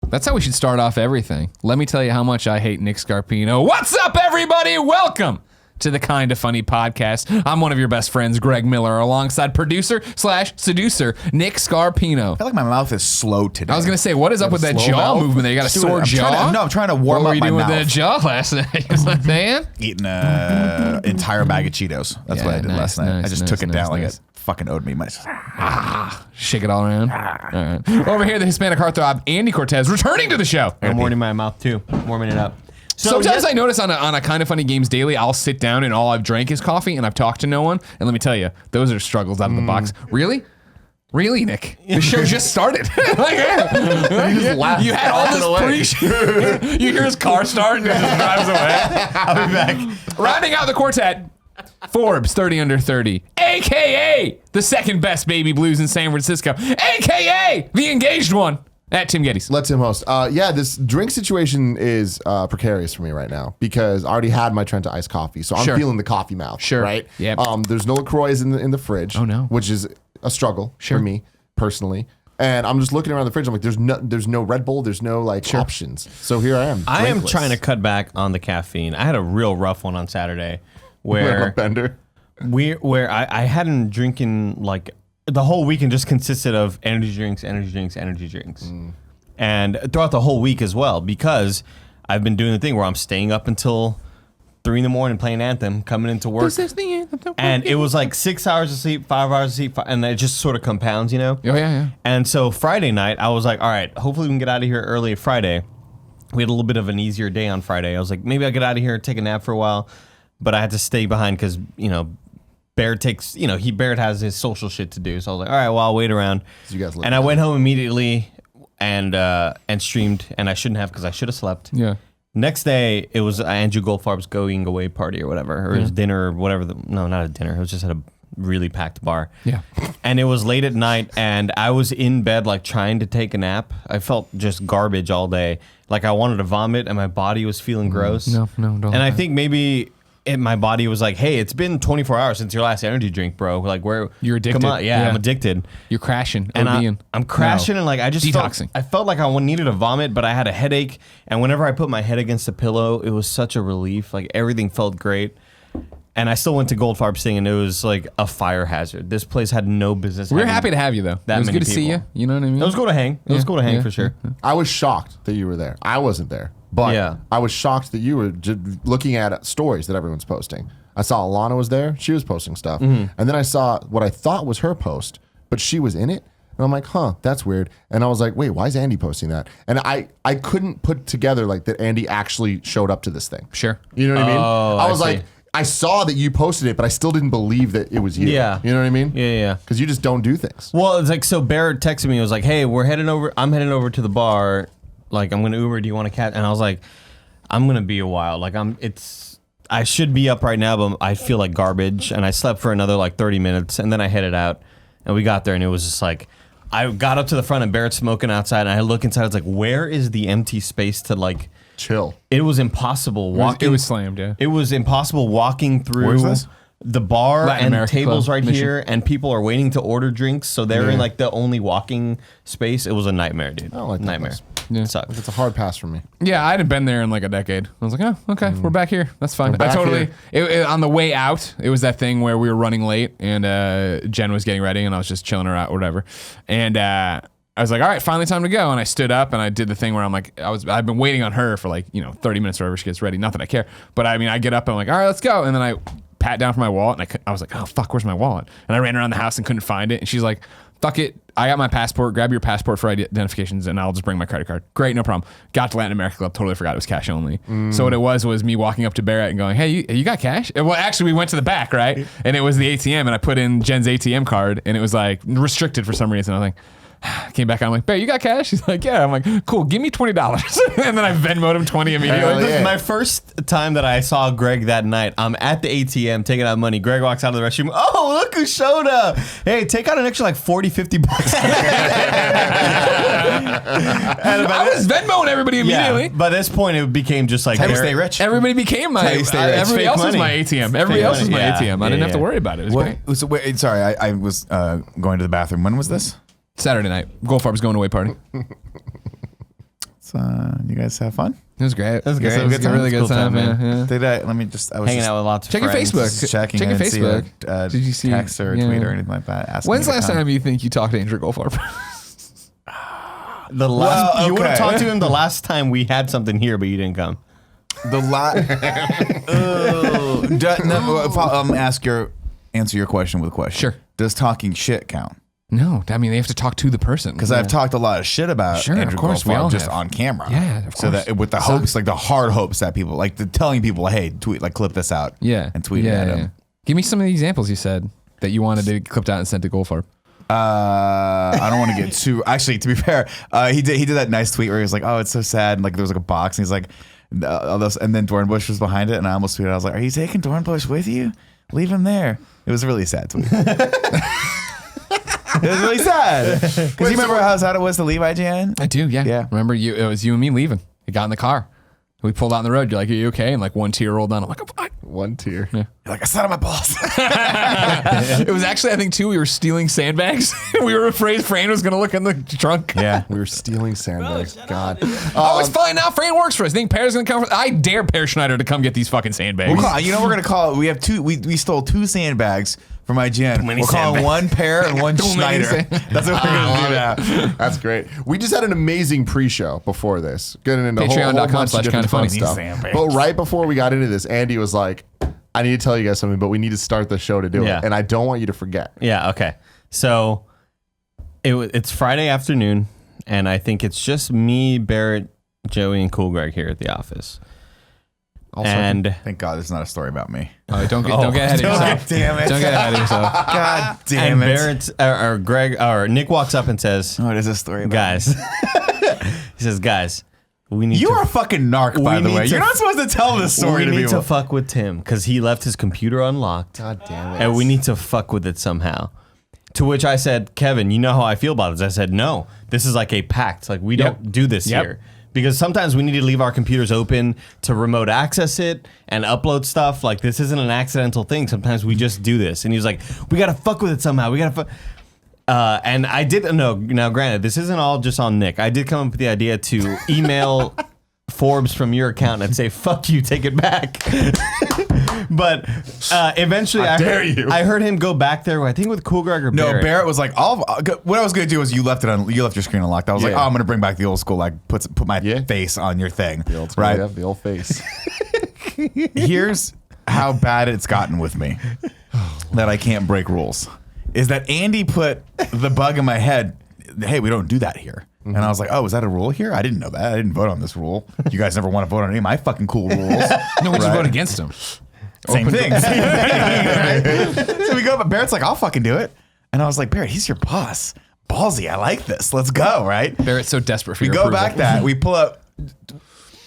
That's how we should start off everything. Let me tell you how much I hate Nick Scarpino. What's up, everybody? Welcome to the Kinda Funny podcast. I'm one of your best friends, Greg Miller, alongside producer/seducer Nick Scarpino. I feel like my mouth is slow today. I was gonna say, what is up with that jaw mouth? movement there? You got a sore jaw? I'm trying to warm up my mouth. What were you doing with that jaw last night? You know what I'm saying? Eating an entire bag of Cheetos. That's what I did last night. I just took it down like it fucking owed me. Shake it all around. All right. Over here, the Hispanic heartthrob, Andy Cortez, returning to the show. I'm warming my mouth too. Warming it up. So sometimes I notice on a Kinda Funny Games Daily, I'll sit down and all I've drank is coffee and I've talked to no one. And let me tell you, those are struggles out of the box. Really? Really, Nick? The show just started. You had all this pre-show. You hear his car start and it just drives away. I'll be back. Rounding out the quartet, Forbes 30 Under 30, a.k.a. the second best baby blues in San Francisco, a.k.a. the engaged one. At Tim Gettys. Let Tim host. Yeah, this drink situation is precarious for me right now because I already had my Trenta iced coffee, so I'm feeling the coffee mouth. Sure. Right. Yep. There's no LaCroix in the fridge. Oh no. Which is a struggle for me personally. And I'm just looking around the fridge. I'm like, there's no Red Bull. There's no options. So here I am. I am drinkless. trying to cut back on the caffeine. I had a real rough one on Saturday where Bender. I hadn't drinking like. The whole weekend just consisted of energy drinks. And throughout the whole week as well, because I've been doing the thing where I'm staying up until 3 a.m. playing Anthem, coming into work. This is the anthem. And it was like 6 hours of sleep, 5 hours of sleep, and it just sort of compounds, you know? Oh, yeah. And so Friday night, I was like, all right, hopefully we can get out of here early Friday. We had a little bit of an easier day on Friday. I was like, maybe I'll get out of here, take a nap for a while. But I had to stay behind because, Barrett has his social shit to do. So I was like, all right, well, I'll wait around. You guys and I went home immediately and streamed, and I shouldn't have because I should have slept. Yeah. Next day, it was Andrew Goldfarb's going away party or whatever, or his dinner or whatever. No, not a dinner. It was just at a really packed bar. Yeah. And it was late at night, and I was in bed like trying to take a nap. I felt just garbage all day. Like I wanted to vomit, and my body was feeling gross. No, don't. And I think maybe my body was like, hey, it's been 24 hours since your last energy drink, bro. Like, where you're addicted. Come on, yeah, I'm addicted. You're crashing. And I'm crashing, and like I just detoxing. I felt like I needed to vomit, but I had a headache. And whenever I put my head against the pillow, it was such a relief. Like everything felt great. And I still went to Goldfarb Sting, and it was like a fire hazard. This place had no business. We're happy to have you, though. It was good to see you. You know what I mean? It was cool to hang. It was cool to hang for sure. I was shocked that you were there. I wasn't there. But I was shocked that you were just looking at stories that everyone's posting. I saw Alana was there. She was posting stuff. And then I saw what I thought was her post, but she was in it. And I'm like, that's weird. And I was like, wait, why is Andy posting that? And I couldn't put together like that Andy actually showed up to this thing. Sure. You know what I mean? I was see. like, I saw that you posted it, but I still didn't believe that it was you. Yeah. You know what I mean? Yeah. Because you just don't do things. Well, it's like, so Barrett texted me. It was like, hey, I'm heading over to the bar. Like, I'm going to Uber. Do you want to catch? And I was like, I'm going to be a while. Like, I should be up right now, but I feel like garbage. And I slept for another like 30 minutes, and then I headed out, and we got there, and it was just like, I got up to the front, and Barrett's smoking outside, and I look inside. It's like, where is the empty space to like chill? It was impossible walking. It was slammed, yeah. It was impossible walking through. Where's this? The bar Latin and America tables Club, right Mission. here, and people are waiting to order drinks, so they're in like the only walking space. It was a nightmare, dude. I don't like that nightmare. place. Yeah. It sucked. It's a hard pass for me. Yeah, I hadn't been there in like a decade. I was like, oh, okay, we're back here. That's fine. We're back On the way out, it was that thing where we were running late, and Jen was getting ready, and I was just chilling her out, whatever. And I was like, all right, finally time to go. And I stood up, and I did the thing where I'm like, I've been waiting on her for like 30 minutes or whatever she gets ready. Not that I care, but I mean, I get up and I'm like, all right, let's go. And then I pat down for my wallet, and I was like, oh fuck, where's my wallet? And I ran around the house and couldn't find it. And she's like, fuck it, I got my passport. Grab your passport for identifications, and I'll just bring my credit card. Great, no problem. Got to Latin America Club, totally forgot it was cash only. So what it was me walking up to Barrett and going, hey, you got cash? Well, actually, we went to the back, right? And it was the ATM, and I put in Jen's ATM card, and it was like restricted for some reason. I was like, came back, I'm like, Barry, you got cash? He's like, yeah. I'm like, cool, give me $20. And then I Venmo'd him 20 immediately. Yeah. My first time that I saw Greg that night, I'm at the ATM taking out money. Greg walks out of the restroom. Oh, look who showed up. Hey, take out an extra like 40, 50 bucks. I was Venmoing everybody immediately. Yeah, by this point, it became just like, How do you stay rich? Everybody became my, everybody else was my ATM. Everybody else was my ATM. I didn't have to worry about it. It was great. So, wait, sorry, I was going to the bathroom. When was this? Saturday night. Goldfarb's going away party. So, you guys have fun? It was great. It was great. It was a really good time, man. Yeah. Did I? Let me just. I was Hanging just out with lots of Check your friends. Facebook. checking. Check your I didn't see Facebook. Did you see text or a tweet or anything like that? Asking When's me the to last come? time you think you talked to Andrew Goldfarb? You would have okay. talked to him the last time we had something here, but you didn't come. The answer your question with a question. Sure. Does talking shit count? No, I mean they have to talk to the person. Because I've talked a lot of shit about Sure, of Andrew course, we Goldfarb all just have. on camera. Yeah, of So course. that with the hopes, like the hard hopes that people like telling people, hey, tweet, like clip this out. Yeah, and tweet it at him. Give me some of the examples you said that you wanted to clipped out and sent to Goldfarb. I don't want to get too. Actually, to be fair, he did that nice tweet where he was like, "Oh, it's so sad." And like there was like a box, and he's like, all this, and then Dornbush was behind it, and I almost tweeted. I was like, "Are you taking Dornbush with you? Leave him there." It was a really sad tweet. It was really sad because you remember how sad it was to leave IGN. I do, yeah. Yeah. Remember, it was you and me leaving. We got in the car. We pulled out on the road. You're like, "Are you okay?" And like one tear rolled down. I'm like, "I'm fine." One tear. Yeah. You're like, I sat on my balls. It was actually, I think, too, we were stealing sandbags. We were afraid Fran was going to look in the trunk. Yeah. We were stealing sandbags. God. Oh, it's fine now. Fran works for us. Think Pear's going to come for I dare Per Schneider to come get these fucking sandbags. You know, we're gonna call it. We have two. We stole 2 sandbags from IGN. many We're calling sandbags. one pair and one many Schneider. That's what we're gonna do now. That's great. We just had an amazing pre-show before this, getting into a whole bunch of different Patreon.com/kindafunny. fun stuff. Sandbags. But right before we got into this, Andy was like, "I need to tell you guys something, but we need to start the show to do Yeah. it, and I don't want you to forget." Yeah, okay. So it's Friday afternoon, and I think it's just me, Barrett, Joey, and Cool Greg here at the office. And Thank God, this is not a story about me. Don't get ahead of yourself. Damn it! Don't get ahead of yourself. God damn it! Barrett or Greg or Nick walks up and says, Oh, it is a story about "Guys," he says, "Guys, we need You to are a fucking narc, by we the need way. to- You're not supposed to tell this story we to need people. to fuck with Tim because he left his computer unlocked, God damn it! and we need to fuck with it somehow." To which I said, "Kevin, you know how I feel about this." I said, "No, this is like a pact. Like we don't do this here." Because sometimes we need to leave our computers open to remote access it and upload stuff. Like this isn't an accidental thing. Sometimes we just do this. And he was like, "We gotta fuck with it somehow. We gotta fuck." And I did no. Now, granted, this isn't all just on Nick. I did come up with the idea to email Forbes from your account and say, "Fuck you, take it back." But eventually, I heard him go back there. I think with Cool Greg or No, Barrett. Barrett was like, what I was gonna do was you left your screen unlocked. I was like, Yeah. oh, I'm gonna bring back the old school, like put my face on your thing, The old, right? yeah, the old face. Here's how bad it's gotten with me that I can't break rules. Is that Andy put the bug in my head? Hey, we don't do that here. And I was like, oh, is that a rule here? I didn't know that. I didn't vote on this rule. You guys never want to vote on any of my fucking cool rules. No, we just Right? vote against him. Same thing. Right? So we go, but Barrett's like, I'll fucking do it. And I was like, Barrett, he's your boss. Ballsy, I like this. Let's go, right? Barrett's so desperate for We your go approval. back that. We pull up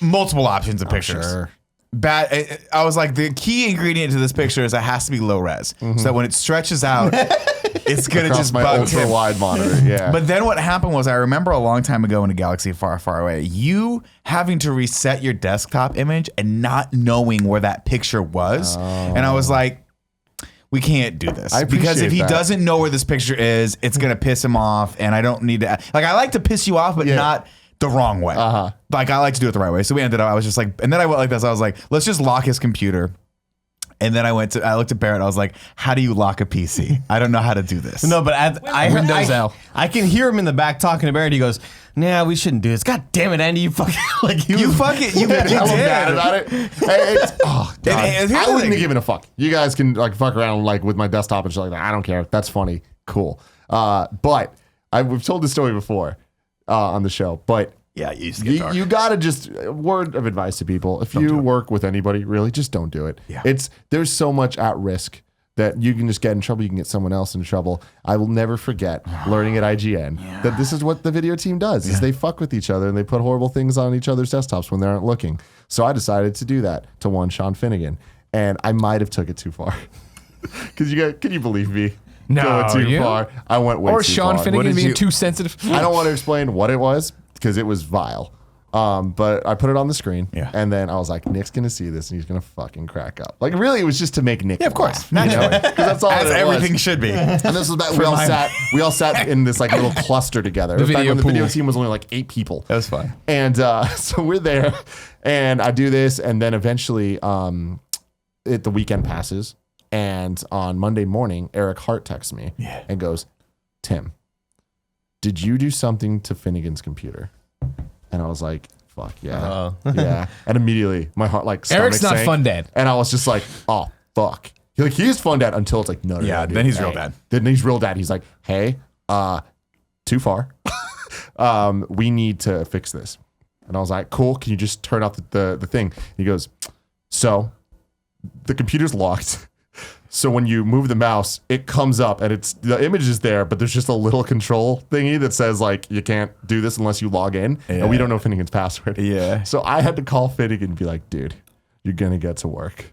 multiple options of pictures. Sure. Bad. I was like, the key ingredient to this picture is it has to be low res, so that when it stretches out, it's gonna Across just my bug ultra him. wide monitor. Yeah. But then what happened was, I remember a long time ago in a galaxy far, far away, you having to reset your desktop image and not knowing where that picture was, and I was like, we can't do this I because if appreciate he that. doesn't know where this picture is, it's gonna piss him off, and I don't need to. Like, I like to piss you off, but Yeah. not the wrong way. Like, I like to do it the right way. So we ended up, I was just like, and then I went like this. I was like, let's just lock his computer. And then I looked at Barrett. I was like, how do you lock a PC? I don't know how to do this. No, but I heard Windows L. I can hear him in the back talking to Barrett. He goes, "Nah, we shouldn't do this." God damn it, Andy! You fucking like you fucking you I'm mad did. about it. Hey, oh, God. and here's I the wouldn't thing. have given a fuck. You guys can like fuck around like with my desktop and shit like that. I don't care. That's funny. Cool. But we've told this story before on the show. But Yeah, you used to get dark. you gotta just word of advice to people. If you work with anybody, really, just don't do it. Yeah. There's so much at risk that you can just get in trouble. You can get someone else in trouble. I will never forget learning at IGN that this is what the video team does: is they fuck with each other and they put horrible things on each other's desktops when they aren't looking. So I decided to do that to one Sean Finnegan, and I might have took it too far. Because can you believe me? No, Going too you? far. I went way Or too Sean far. Finnegan did being you- too sensitive. I don't want to explain what it was because it was vile. But I put it on the screen, Yeah. and then I was like, Nick's gonna see this, and he's gonna fucking crack up. Like, really, it was just to make Nick. Yeah, of course. laugh, Naturally. because that's all As it everything was. should be. And this was back. We all sat in this like little cluster together. It was back video when the video pool. team was only like 8 people. That was fun. And so we're there, and I do this, and then eventually, the weekend passes, and on Monday morning, Eric Hart texts me and goes, "Tim, did you do something to Finnegan's computer?" And I was like, "Fuck yeah, yeah!" And immediately my heart like Eric's stomach not sank, fun dad. and I was just like, "Oh fuck." He is fun dad until it's like no, Yeah, dude, then he's real hey. dad. Then he's real dad. He's like, "Hey, too far. We need to fix this." And I was like, "Cool. Can you just turn off the thing?" He goes, "So the computer's locked. So when you move the mouse, it comes up and the image is there, but there's just a little control thingy that says like you can't do this unless you log in, and we don't know Finnegan's password." Yeah. So I had to call Finnegan and be like, "Dude, you're gonna get to work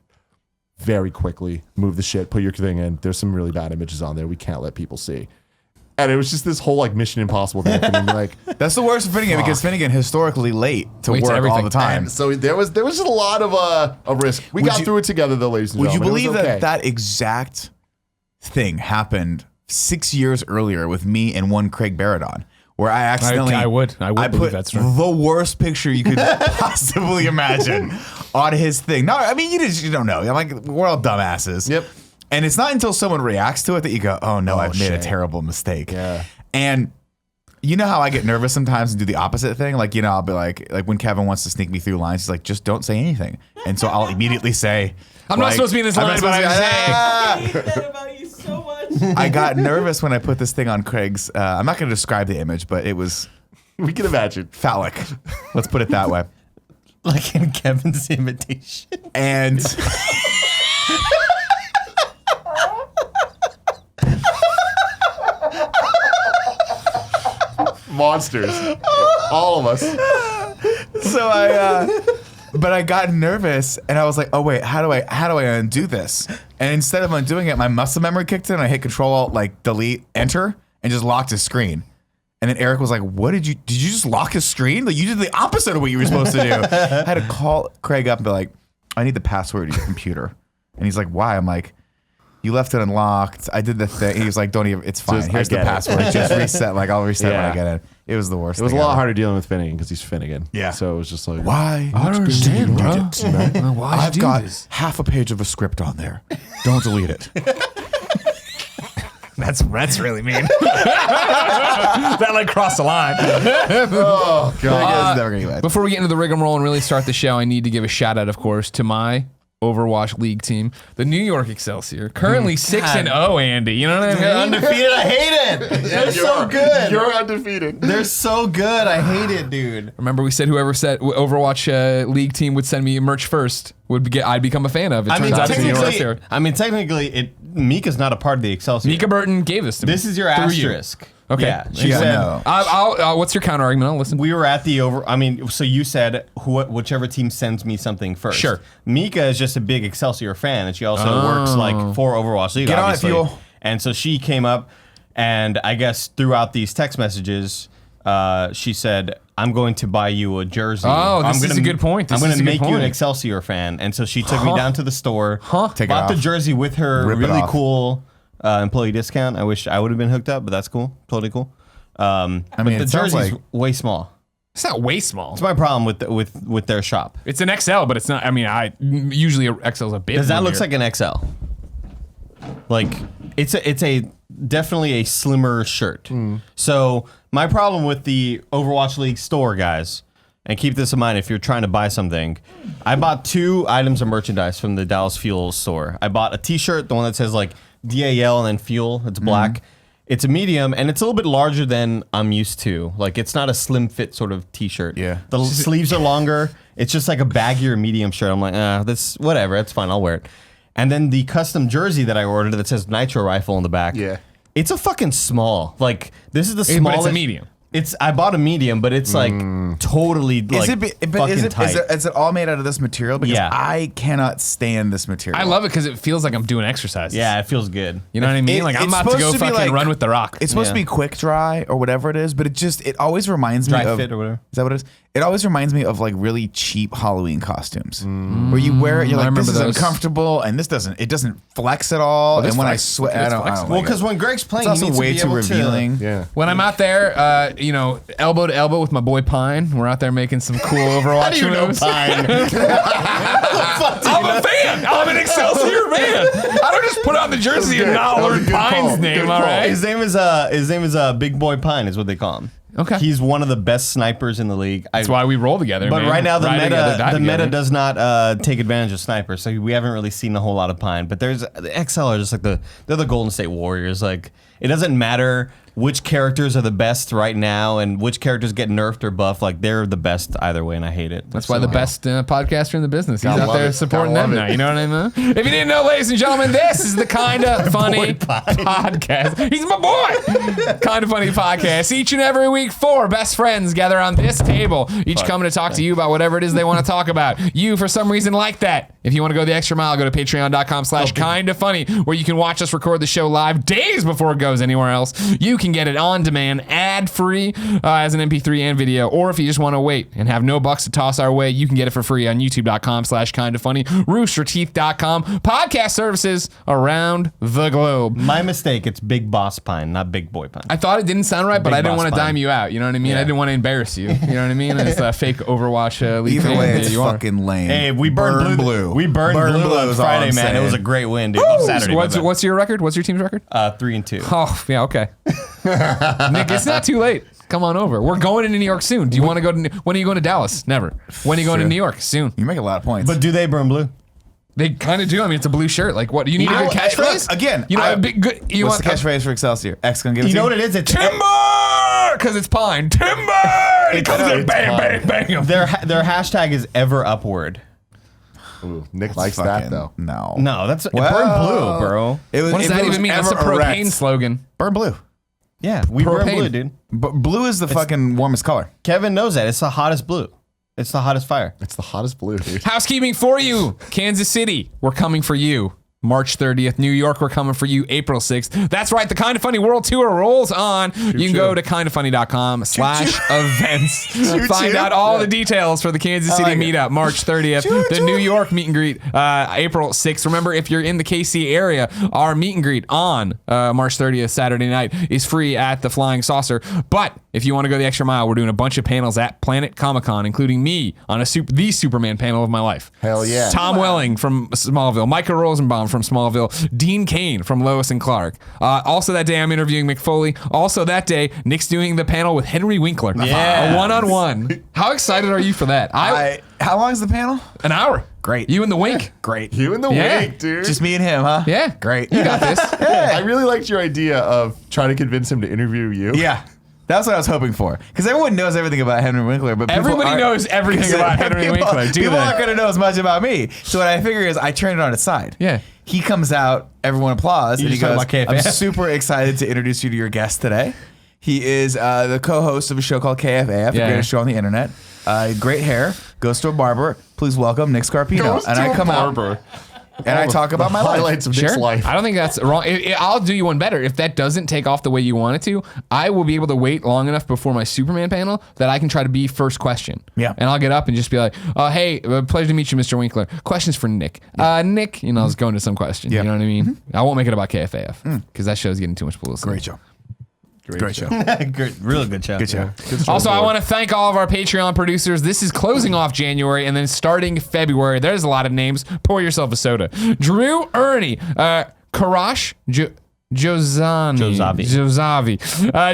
very quickly. Move the shit. Put your thing in. There's some really bad images on there. We can't let people see." And it was just this whole like Mission Impossible thing. And like, That's the worst for Finnegan because Finnegan historically late to Waits work all everything. the time. and so there was just a lot of a risk. We got through it together though, ladies and Would you gentlemen. It was believe okay. that exact thing happened 6 years earlier with me and one Craig Baradon, where I accidentally I would believe put that's true. the worst picture you could possibly imagine on his thing. No, I mean you don't know. I'm like, we're all dumbasses. Yep. And it's not until someone reacts to it that you go, "Oh no, I've made a shit. terrible mistake." Yeah. And you know how I get nervous sometimes and do the opposite thing? Like, I'll be like when Kevin wants to sneak me through lines, he's like, "Just don't say anything." And so I'll immediately say, I'm not supposed to be in this line, but I'm saying. I hate that about you so much. I got nervous when I put this thing on Craig's. I'm not going to describe the image, but it was We can imagine. phallic. Let's put it that way. Like in Kevin's imitation. And Monsters. All of us. so but I got nervous and I was like, "Oh wait, how do I undo this?" And instead of undoing it, my muscle memory kicked in. And I hit Control Alt, like Delete, Enter, and just locked his screen. And then Eric was like, did you just lock his screen? Like, you did the opposite of what you were supposed to do. I had to call Craig up and be like, "I need the password to your computer." And he's like, "Why?" I'm like, "You left it unlocked. I did the thing." He was like, "Don't even, it's fine. Just- I Here's the get it." password. Just reset. Like, I'll reset when Yeah. I get in." It was the worst. It was a thing lot ever. harder dealing with Finnegan because he's Finnegan. Yeah. So it was just like, Why? I don't understand, bro. Why'd you I've do got this? half a page of a script on there. Don't delete it. That's really mean. That like crossed the line. oh god. It's never gonna get back. Before we get into the rigmarole and really start the show, I need to give a shout out, of course, to my Overwatch League team, the New York Excelsior, currently 6-0. Andy, you know what I mean? They're undefeated. I hate it. They're so good. You're undefeated. They're so good. I hate it, dude. Remember, we said whoever said Overwatch League team would send me merch first I'd become a fan of. It I turns mean, out it's New York Excelsior. technically, Mika's not a part of the Excelsior. Mika Burton gave this to me. This is your through you. asterisk. Okay. Yeah, she Yeah, said. no. I'll what's your counter argument? I'll listen. We were at the so you said whichever team sends me something first. Sure. Mika is just a big Excelsior fan, and she also works like for Overwatch League. Get on it, obviously. Fuel. And so she came up, and I guess throughout these text messages, she said, "I'm going to buy you a jersey." Oh, this I'm is gonna, a good point. I'm This going is to a good make you an point. Excelsior fan, and so she took me down to the store, Take it bought the off. jersey with her Rip it really off. cool employee discount. I wish I would have been hooked up, but that's cool, totally cool. But mean, the it sounds jersey's like- way small. It's not way small. That's my problem with their shop. It's an XL, but it's not. I mean, usually a XL is a bit. Because that roomier. looks like an XL. Like it's a definitely a slimmer shirt. So my problem with the Overwatch League store, guys, and keep this in mind if you're trying to buy something. I bought 2 items of merchandise from the Dallas Fuel store. I bought a T-shirt, the one that says like DAL and then Fuel. It's black. It's a medium, and it's a little bit larger than I'm used to. Like, it's not a slim fit sort of T-shirt. Yeah. The sleeves are longer. It's just like a baggier medium shirt. I'm like, that's whatever. That's fine. I'll wear it. And then the custom jersey that I ordered that says Nitro Rifle on the back. Yeah. It's a fucking small. Like, this is the But smallest. it's a medium. I bought a medium, but it's like totally like fucking tight. Is it all made out of this material? Because Yeah. I cannot stand this material. I love it because it feels like I'm doing exercises. Yeah, it feels good. You know what I mean? It- Like I'm it's about to go supposed to be fucking like- run with the Rock. It's supposed to Yeah. be quick dry or whatever it is, but it always reminds Dry me of fit or whatever. Is that what it is? It always reminds me of like really cheap Halloween costumes where you wear it, you're like, this is uncomfortable, and it doesn't flex at all. And when I sweat, I don't well, because when Greg's playing, it's he also needs way to be too able revealing. Yeah. When I'm out there, elbow to elbow with my boy Pine, we're out there making some cool Overwatch moves. Pine? I'm a fan. I'm an Excelsior man. I don't just put on the jersey and not learn Pine's name. All right. His name is Big Boy Pine, is what they call him. Okay. He's one of the best snipers in the league. That's why we roll together. But man. right now the meta does not take advantage of snipers, so we haven't really seen a whole lot of Pine. But the XL are just like they're the Golden State Warriors. Like it doesn't matter which characters are the best right now and which characters get nerfed or buffed. Like they're the best either way, and I hate it. That's why the best podcaster in the business. He's out there supporting Gotta them love now. You know what I mean? If you didn't know, ladies and gentlemen, this is the Kinda Funny podcast. He's my boy. Kinda Funny podcast. Each and every week, 4 best friends gather on this table, each coming to talk to you about whatever it is they want to talk about. You, for some reason, like that. If you want to go the extra mile, go to patreon.com/kindafunny, where you can watch us record the show live days before it goes anywhere else. You can get it on demand, ad-free, as an MP3 and video, or if you just want to wait and have no bucks to toss our way, you can get it for free on youtube.com/kindafunny, roosterteeth.com, podcast services around the globe. My mistake. It's Big Boss Pine, not Big Boy Pine. I thought it didn't sound right, but Big I didn't Boss want to Pine. dime you out. You know what I mean? Yeah. I didn't want to embarrass you. You know what I mean? It's a fake Overwatch league. Either fan. way, Yeah, it's you are. fucking lame. Hey, we burned blue. We burned blue on is all Friday, I'm man. It saying. was a great win, dude. Oh, Saturday. What's your record? What's your team's record? 3-2. Oh, yeah, okay. Nick, it's not too late. Come on over. We're going into New York soon. Do you want to go to? When are you going to Dallas? Never. When are you going to New York? Soon. You make a lot of points. But do they burn blue? They kind of do. I mean, it's a blue shirt. Like, what? Do you need a good catchphrase? Look, again, you know, a big good. You what's want the catchphrase for Excelsior? X gonna give it You to know what it is? It's timber, because it's Pine. Timber. It comes in bang, bang, bang. their hashtag is ever upward. Ooh, Nick likes that though. No. No, that's Well, burn blue, bro. It was, What does if that it was even mean? That's a ever propane erect, slogan. Burn blue. Yeah, we burn Propane. blue, dude. But blue is the fucking warmest color. Kevin knows that. It's the hottest blue. It's the hottest fire. It's the hottest blue, dude. Housekeeping for you. Kansas City, we're coming for you. March 30th. New York, we're coming for you April 6th. That's right. The Kinda Funny World Tour rolls on. You can go to kindafunny.com/events. Find out all the details for the Kansas City meetup, March 30th. The New York meet and greet, April 6th. Remember, if you're in the KC area, our meet and greet on March 30th, Saturday night, is free at the Flying Saucer. But if you want to go the extra mile, we're doing a bunch of panels at Planet Comic-Con, including me on the Superman panel of my life. Hell yeah. Tom Welling from Smallville, Micah Rosenbaum from Smallville, Dean Cain from Lois and Clark. Also that day I'm interviewing Mick Foley. Also that day Nick's doing the panel with Henry Winkler. Yeah. A one-on-one. How excited are you for that? How long is the panel? An hour. Great. You and the Wink. Great. You and the Yeah. wig, dude. Just me and him, huh? Yeah. Great. You got this. I really liked your idea of trying to convince him to interview you. Yeah. That's what I was hoping for. Because everyone knows everything about Henry Winkler, but people Everybody aren't- knows everything about Henry Winkler. Do People they? aren't going to know as much about me. So what I figure is I turn it on its side. Yeah. He comes out, everyone applauds, and he just goes, talking about I'm KFAF. super excited to introduce you to your guest today. He is the co-host of a show called KFAF, the Yeah. greatest show on the internet. Great hair, goes to a barber. Please welcome Nick Scarpino. And I come out and I talk about my life. highlights of Nick's Sure. life. I don't think that's wrong. I'll do you one better. If that doesn't take off the way you want it to, I will be able to wait long enough before my Superman panel that I can try to be first question. Yeah. And I'll get up and just be like, hey, pleasure to meet you, Mr. Winkler. Questions for Nick. Nick, I was going to some question. Yeah. You know what I mean? I won't make it about KFAF because that show's getting too much publicity. Great show. Great show. Good, really good show. Good show. Also, I want to thank all of our Patreon producers. This is closing off January and then starting February. There's a lot of names. Pour yourself a soda. Drew Ernie, Karash, Jozavi,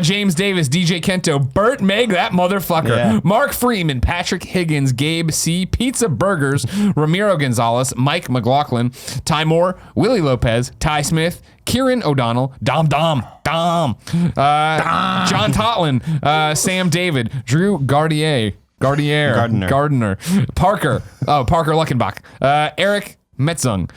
James Davis, DJ Kento, Bert Meg, that motherfucker, Yeah. Mark Freeman, Patrick Higgins, Gabe C, Pizza Burgers, Ramiro Gonzalez, Mike McLaughlin, Ty Moore, Willie Lopez, Ty Smith, Kieran O'Donnell, Dom, John Totlin, Sam David, Drew Gardner, Parker Luckenbach, Eric Metzung,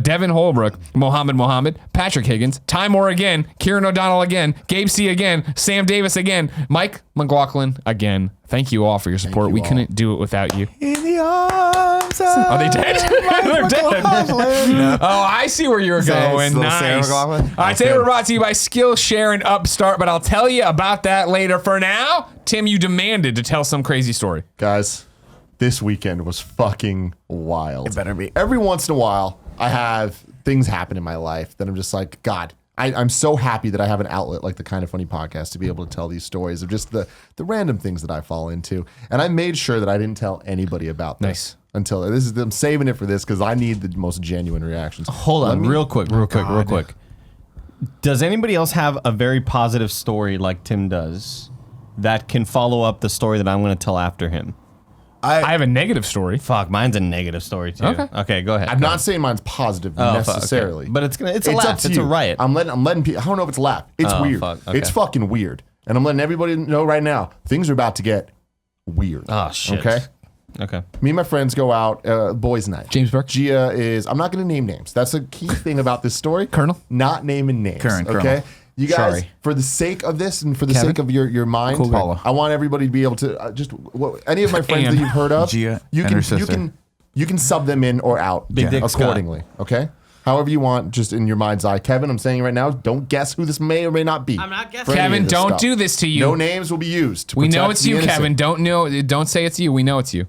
Devin Holbrook, Mohammed, Patrick Higgins, Ty Moore again, Kieran O'Donnell again, Gabe C again, Sam Davis again, Mike McLaughlin again. Thank you all for your support. We couldn't do it without you. In the arms of Are they dead? They're dead. No. Oh, I see where you're going. Little Sarah Nice. McLachlan? All right, today we're brought to you by Skillshare and Upstart, but I'll tell you about that later. For now, Tim, you demanded to tell some crazy story. Guys, this weekend was fucking wild. It better be. Every once in a while, I have things happen in my life that I'm just like, God, I'm so happy that I have an outlet like the Kind of Funny podcast to be able to tell these stories of just the random things that I fall into. And I made sure that I didn't tell anybody about this. Nice. Until this is, I'm saving it for this because I need the most genuine reactions. Hold on, real quick. Does anybody else have a very positive story like Tim does that can follow up the story that I'm going to tell after him? I have a negative story. Fuck, mine's a negative story too. Okay, go ahead. I'm not saying mine's positive Oh, fuck, necessarily, okay. But it's a up laugh. to It's you. a riot. I'm letting people. I don't know if it's a laugh. It's Oh, weird. fuck, okay. It's fucking weird, and I'm letting everybody know right now. Things are about to get weird. Oh shit. Okay. Me and my friends go out, boys' night. James Burke? Gia is. I'm not going to name names. That's a key thing about this story. Colonel? Not naming names. Colonel. Okay. You guys, Sorry. for the sake of this and for the Kevin? sake of your mind, Cool, Paula. I want everybody to be able to any of my friends And that you've heard of, Gia you and can her sister. you can sub them in or out Big Dick Scott. accordingly. Okay. However you want, just in your mind's eye. Kevin, I'm saying right now, don't guess who this may or may not be. I'm not guessing. for any of Kevin, this don't stuff. do this to you. No names will be used. To We know protect it's the you, innocent. Kevin. Don't say it's you. We know it's you.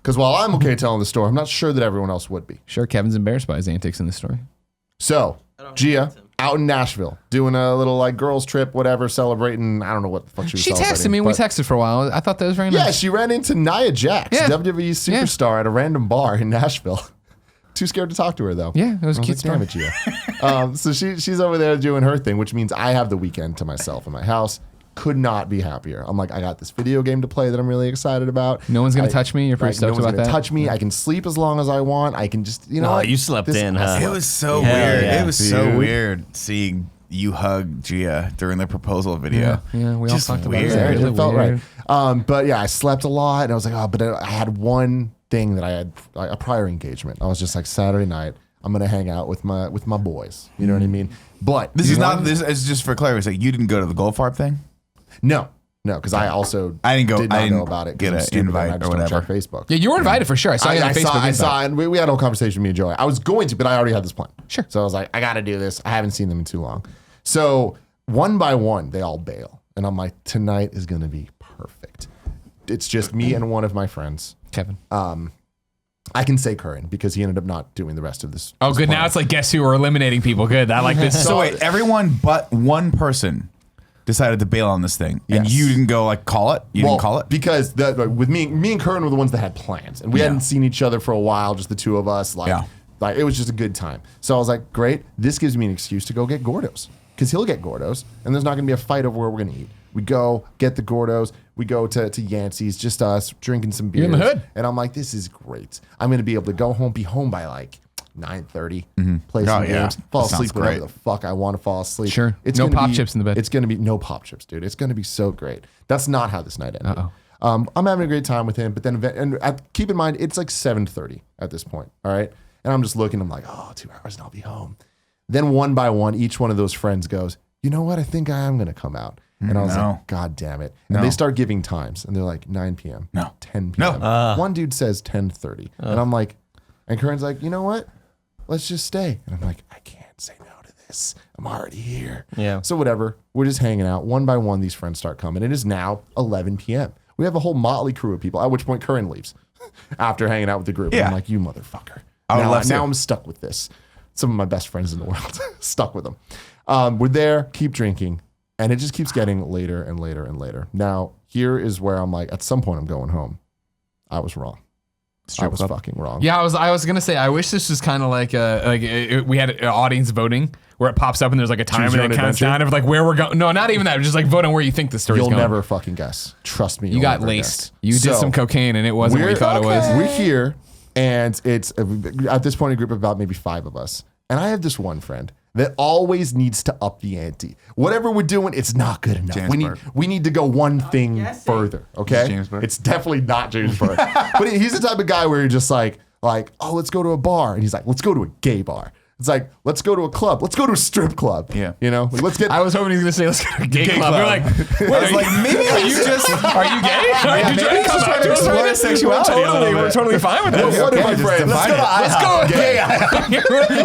Because while I'm okay telling the story, I'm not sure that everyone else would be. Sure, Kevin's embarrassed by his antics in this story. So, don't Gia, hate him. out in Nashville, doing a little like girls trip, whatever, celebrating. I don't know what the fuck she was She celebrating. texted me and we but- texted for a while. I thought that was very Yeah, nice. she ran into Nia Jax, Yeah. WWE superstar, at a random bar in Nashville. Too scared to talk to her though. Yeah, it was a I cute like, damn it, Gia. So she's over there doing her thing, which means I have the weekend to myself in my house. Could not be happier. I'm like, I got this video game to play that I'm really excited about. No one's gonna touch me? You're pretty stoked no one's about gonna that? touch me. I can sleep as long as I want. I can just, you know. Oh, what? you slept This- in, I huh? slept. It was so Hell weird. yeah. It was so Dude. weird seeing you hug Gia during the proposal video. Yeah, we all Just talked about weird. that. Really It felt weird. right. But yeah, I slept a lot, and I was like, oh, but I had one thing that I had a prior engagement. I was just like, Saturday night, I'm gonna hang out with my boys. You know what I mean? But This is one- not. This is just for clarity. It's like you didn't go to the Goldfarb thing. No, because I also I didn't go- Did I not didn't know about it. 'cause get I'm an stupid and invite I just or don't whatever. check Facebook. Yeah, you were invited for sure. I saw you on Facebook. I invite. saw, and we had a whole conversation with me and Joey. I was going to, but I already had this plan. Sure. So I was like, I got to do this. I haven't seen them in too long. So one by one, they all bail, and I'm like, tonight is gonna be perfect. It's just me and one of my friends. Kevin. I can say Curran because he ended up not doing the rest of this. Oh, this good. plan. Now it's like guess who? We're eliminating people. Good. I like this. So wait, everyone but one person decided to bail on this thing, and Yes. you didn't go like call it. You didn't call it. because with me and Curran were the ones that had plans, and we Yeah. hadn't seen each other for a while, just the two of us. Like, Yeah. like it was just a good time. So I was like, great, this gives me an excuse to go get Gordos because he'll get Gordos, and there's not going to be a fight over where we're going to eat. We go get the Gordos. We go to Yancey's, just us drinking some beers. You're in the hood. And I'm like, this is great. I'm going to be able to go home, be home by like 9:30, play Oh, some yeah. games, fall That sounds asleep whenever great. the fuck I want to fall asleep. Sure. It's No gonna pop be- chips in the bed. It's going to be no pop chips, dude. It's going to be so great. That's not how this night ended. Uh-oh. I'm having a great time with him, but then keep in mind it's like 7:30 at this point. All right, and I'm just looking. I'm like, oh, 2 hours and I'll be home. Then one by one, each one of those friends goes, you know what? I think I am going to come out. And I was No. like, God damn it. And No. they start giving times, and they're like 9 p.m. No. 10 No. p.m. One dude says 10:30, and I'm like, and Curran's like, you know what? Let's just stay. And I'm like, I can't say no to this. I'm already here. Yeah. So whatever. We're just hanging out. One by one, these friends start coming. It is now 11 p.m. We have a whole motley crew of people, at which point Curran leaves after hanging out with the group. And Yeah. I'm like, you motherfucker. I would Now, love to. now I'm stuck with this. Some of my best friends in the world. Stuck with them. We're there, keep drinking. And it just keeps getting later and later and later. Now, here is where I'm like, at some point I'm going home. I was wrong. I was fucking wrong. Yeah, I was gonna say I wish this was kind of like we had an audience voting where it pops up and there's like a timer Choose your that own counts adventure? down of like where we're going. No, not even that. Just like voting where you think the story's You'll going. never fucking guess. Trust me. You you'll got never laced. guess. You did So, some cocaine and it wasn't what you thought it was. We're here, and it's at this point a group of about maybe 5 of us. And I have this one friend that always needs to up the ante. Whatever we're doing, it's not good enough. Jamesburg. We need to go one thing guessing. further. Okay, Jamesburg. it's definitely not Jamesburg. But he's the type of guy where you're just like, Like, oh, let's go to a bar. And he's like, let's go to a gay bar. It's like, let's go to a club. Let's go to a strip club. Yeah. You know, like, let's get. I was hoping he was going to say, let's go to a gay club. You're like, wait, I was like, maybe are you just, are you gay? Are you maybe trying he's to just come trying out to to us explore right now? sexuality a little We're bit. totally fine with that. What are my just friends? define Let's go it. to gay.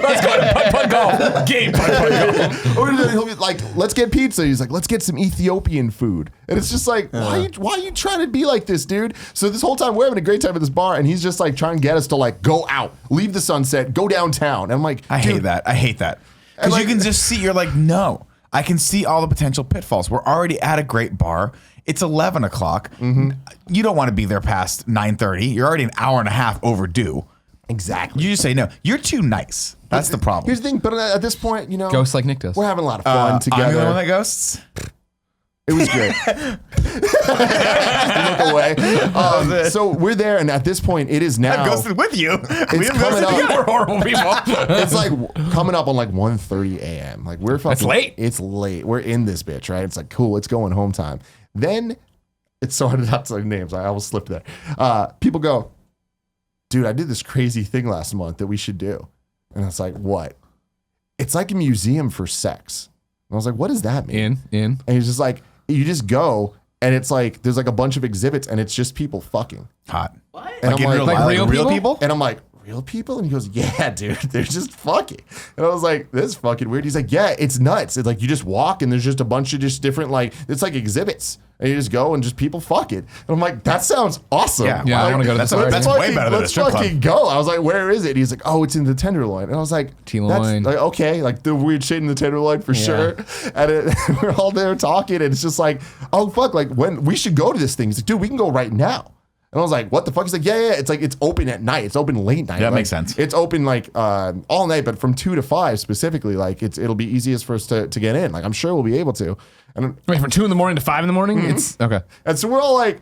Let's go to putt-putt golf. Gay putt-putt golf. Or he'll be like, let's get pizza. He's like, let's get some Ethiopian food. And it's just like, why are you trying to be like this, dude? So this whole time we're having a great time at this bar, and he's just like trying to get us to like go out, leave the sunset, go downtown. And I'm like, I hate that. I hate that. Because like- you can just see, you're like, no, I can see all the potential pitfalls. We're already at a great bar. It's 11 o'clock. You don't want to be there past 9:30. You're already an hour and a half overdue. exactly. You just say no. You're too nice. That's the problem. Here's the thing, but at this point, you know, Ghost like Nick does. we're having a lot of fun I'm together. the one that ghosts. It was great. Look away. So we're there, and at this point, it is now. I ghosted with you. It's coming up. We're horrible people. It's like coming up on like 1:30 a.m. Like we're fucking. It's late. It's late. We're in this bitch, right? It's like cool. It's going home time. Then it's so hard not to say names. I almost slipped there. People go, dude, I did this crazy thing last month that we should do, and it's like, what? It's like a museum for sex. And I was like, what does that mean? In. And he's just like, you just go, and it's like there's like a bunch of exhibits, and it's just people fucking. Hot. And Like in I'm real like, life, real real people? people? and I'm like, real people? And he goes, yeah, dude, they're just fucking. And I was like, this is fucking weird. He's like, yeah, it's nuts. It's like you just walk and there's just a bunch of just different, like, it's like exhibits. And you just go and just people fucking. And I'm like, that sounds awesome. Yeah, Yeah, I Like, wanna go to that's this that's already. way better than a let's strip club. fucking go. I was like, where is it? He's like, oh, it's in the Tenderloin. And I was like, T-loin. that's like, okay, like the weird shit in the Tenderloin for sure. And we're all there talking, and it's just like, oh fuck, like when we should go to this thing. He's like, dude, we can go right now. And I was like, what the fuck? He's like, yeah. It's like, it's open at night. It's open late night. Yeah, that Like, makes sense. It's open like all night, but from 2 to 5 specifically. Like it'll be easiest for us to get in. Like I'm sure we'll be able to. And Wait, from 2 in the morning to 5 in the morning? It's okay. and so we're all like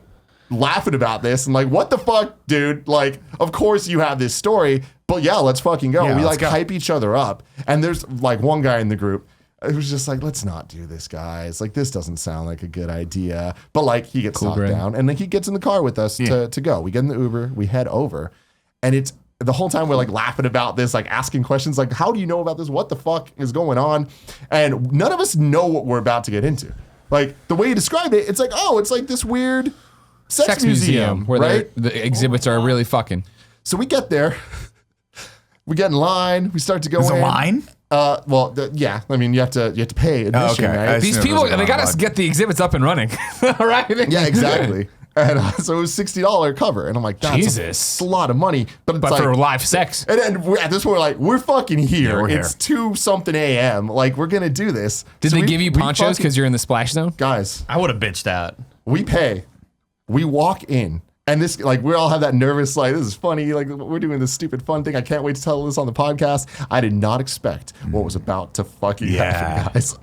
laughing about this and like, what the fuck, dude? Like, of course you have this story, but yeah, let's fucking go. Yeah, We let's like go. hype each other up. And there's like one guy in the group who's just like, let's not do this, guys. Like, this doesn't sound like a good idea. But like, he gets knocked Greg. down, and like he gets in the car with us to go. We get in the Uber, we head over, and it's the whole time we're like laughing about this, like asking questions, like, how do you know about this? What the fuck is going on? And none of us know what we're about to get into. Like the way you described it, it's like, oh, it's like this weird sex museum, where right? the exhibits are really fucking. So we get there, we get in line, we start to go There's in. a line? Well, yeah. I mean, you have to pay admission, okay. right? I These assume people, there's a they got to lot. get the exhibits up and running. Right? Yeah, exactly. And so it was $60 cover, and I'm like, that's Jesus. a lot of money. But it's But like, for live sex. and then at this point, we're like, we're fucking here. Yeah, we're It's 2-something a.m. Like, we're gonna do this. Did So they we- give you we ponchos fucking- because you're in the splash zone? guys? I would have bitched out. We pay. We walk in. And this, like, we all have that nervous, like, this is funny. Like, we're doing this stupid fun thing. I can't wait to tell this on the podcast. I did not expect what was about to fucking happen, guys.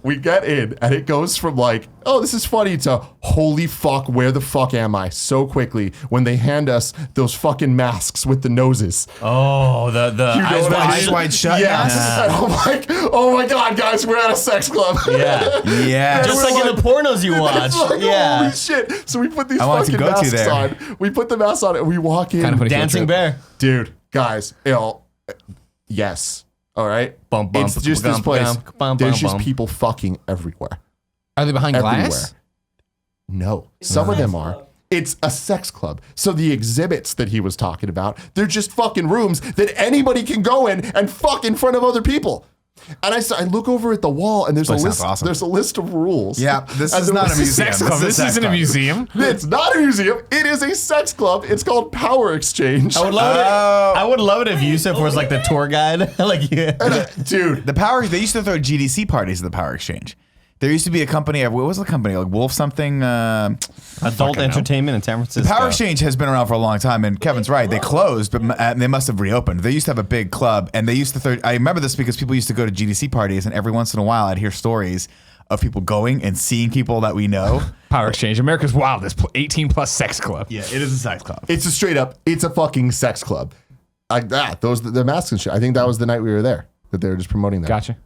We get in, and it goes from, like, oh, this is funny to holy fuck, where the fuck am I? So quickly when they hand us those fucking masks with the noses. Oh, the You know what I eyes mean? wide shut? Yes. Yeah. And I'm like, oh my God, guys, we're at a sex club. Yeah. Yeah. Just we're like in the pornos you watch. It's like, Yeah. holy shit. So we put these I wanted to fucking go to masks there. on. We put the masks on and we walk in. Kind of funny field Dancing trip. bear. Dude, guys, yes. All right. Bum, bum, It's just this bum, place. bum, bum, There's bum, just bum. people fucking everywhere. Are they behind Everywhere. glass? No. Some of them are. It's a sex club. So the exhibits that he was talking about, they're just fucking rooms that anybody can go in and fuck in front of other people. And I look over at the wall, and there's a Place sounds list. awesome. There's a list of rules. Yeah, this And is the not a list- museum. Sex club. This isn't a museum. It's not a museum. It is a sex club. It's called Power Exchange. I would love it. I would love it if Yusuf was like the tour guide. Like, yeah. Dude, The Power, they used to throw GDC parties at the Power Exchange. There used to be a company, what was the company? Like Wolf something? Adult entertainment in San Francisco. Power Exchange has been around for a long time, and Kevin's right. They closed, but they must have reopened. They used to have a big club, and they used to throw, I remember this because people used to go to GDC parties, and every once in a while I'd hear stories of people going and seeing people that we know. Power Exchange, America's wildest 18 plus sex club. Yeah, it is a sex club. it's a straight up, it's a fucking sex club. Like that. Those, the masks and shit. I think that was the night we were there that they were just promoting that. Gotcha.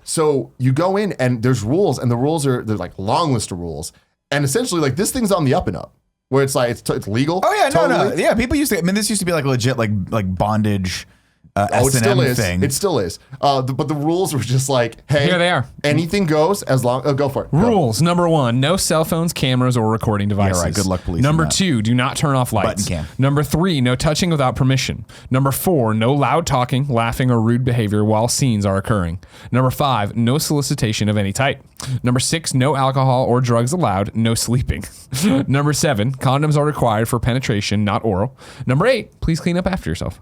So you go in and there's rules, and the rules are, they're like long list of rules. And essentially, like, this thing's on the up and up. where it's like it's legal. Oh yeah, no. totally. Yeah, people used to. I mean, this used to be like legit, like bondage. Oh, it still is. thing. It still is. But the rules were just like, hey, Here they are. Anything goes as long. Go for it. Go. Rules. Number 1, no cell phones, cameras, or recording devices. right. Good luck policing Number that. 2, do not turn off lights. Button cam. Number 3, no touching without permission. Number 4, no loud talking, laughing, or rude behavior while scenes are occurring. Number 5, no solicitation of any type. Number 6, no alcohol or drugs allowed, no sleeping. Number 7, condoms are required for penetration, not oral. Number 8, please clean up after yourself.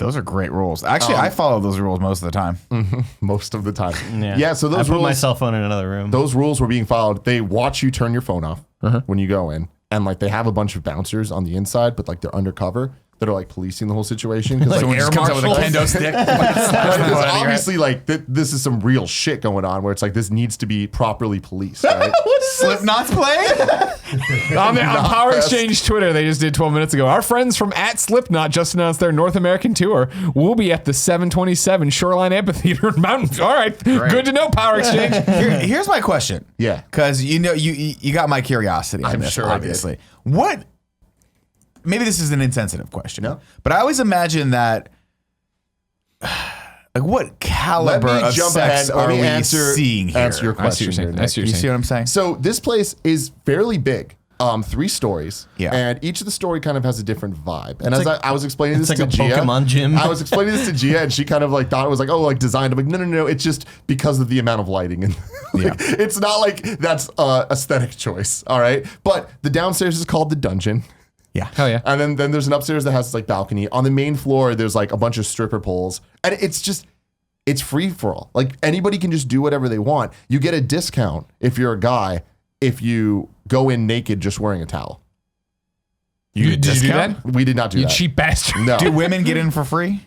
Those are great rules. Actually, I follow those rules most of the time. Most of the time. Yeah. So those I put rules. my cell phone in another room. Those rules were being followed. They watch you turn your phone off when you go in, and like they have a bunch of bouncers on the inside, but like they're undercover. That are like policing the whole situation. Like Someone just comes out with a kendo stick. because obviously, like this is some real shit going on where it's like this needs to be properly policed. Right? Slipknot's playing. On Power Exchange Twitter, they just did 12 minutes ago. Our friends from @Slipknot just announced their North American tour. We'll be at the 727 Shoreline Amphitheater in Mountain. All right, good to know, Power Exchange. Here's my question. Yeah. Because you got my curiosity. I'm on this, sure I did. obviously. What? Maybe this is an insensitive question. No. But I always imagine that. Like, what caliber Let me of jump sex ahead. Let are me we answer seeing here? your I see what question. you're saying. here, I Nick. see what You you're see what saying. I'm saying? So this place is fairly big. 3 stories. Yeah. And each of the story kind of has a different vibe. And as like- I was explaining this it's to like a Gia, Pokemon gym. I was explaining this to Gia, and she kind of like thought it was like, oh, like designed. I'm like, no. It's just because of the amount of lighting. And like, it's not like that's aesthetic choice. All right. But the downstairs is called the dungeon. Yeah. Hell yeah. And then there's an upstairs that has this like balcony. On the main floor, there's like a bunch of stripper poles. And it's free for all. Like anybody can just do whatever they want. You get a discount if you're a guy if you go in naked just wearing a towel. Did you do that? We did not do You that. cheap bastard. No, Do women get in for free?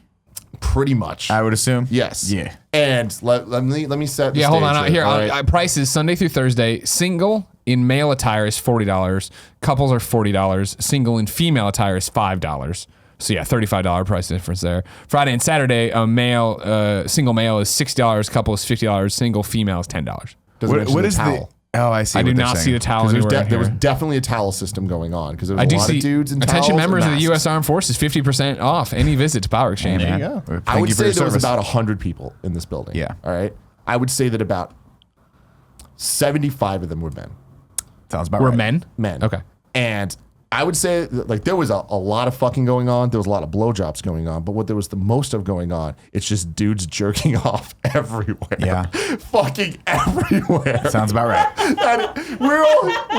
pretty much. I would assume. Yes. Yeah. And let me set the Yeah, hold stage on. Here, all right? prices Sunday through Thursday. Single in male attire is $40. Couples are $40. Single in female attire is $5. So yeah, $35 price difference there. Friday and Saturday, single male is $60. Couple is $50. Single female is $10. Doesn't mention What the is towel. Oh, I see. I what do they're not saying. see the towel 'Cause anywhere. there was here. definitely a towel system going on because there was I a do lot see of dudes in attention towels members and of the masks. U.S. Armed Forces 50% off any visit to Power Exchange. There you man. go. I Thank would you for say your there was service. about 100 people in this building. Yeah. All right. I would say that about 75 of them were men. Sounds about We're right. men. Men. Okay. And I would say that, like there was a lot of fucking going on. There was a lot of blowjobs going on. But what there was the most of going on, it's just dudes jerking off everywhere. Yeah. Fucking everywhere. Sounds about right. And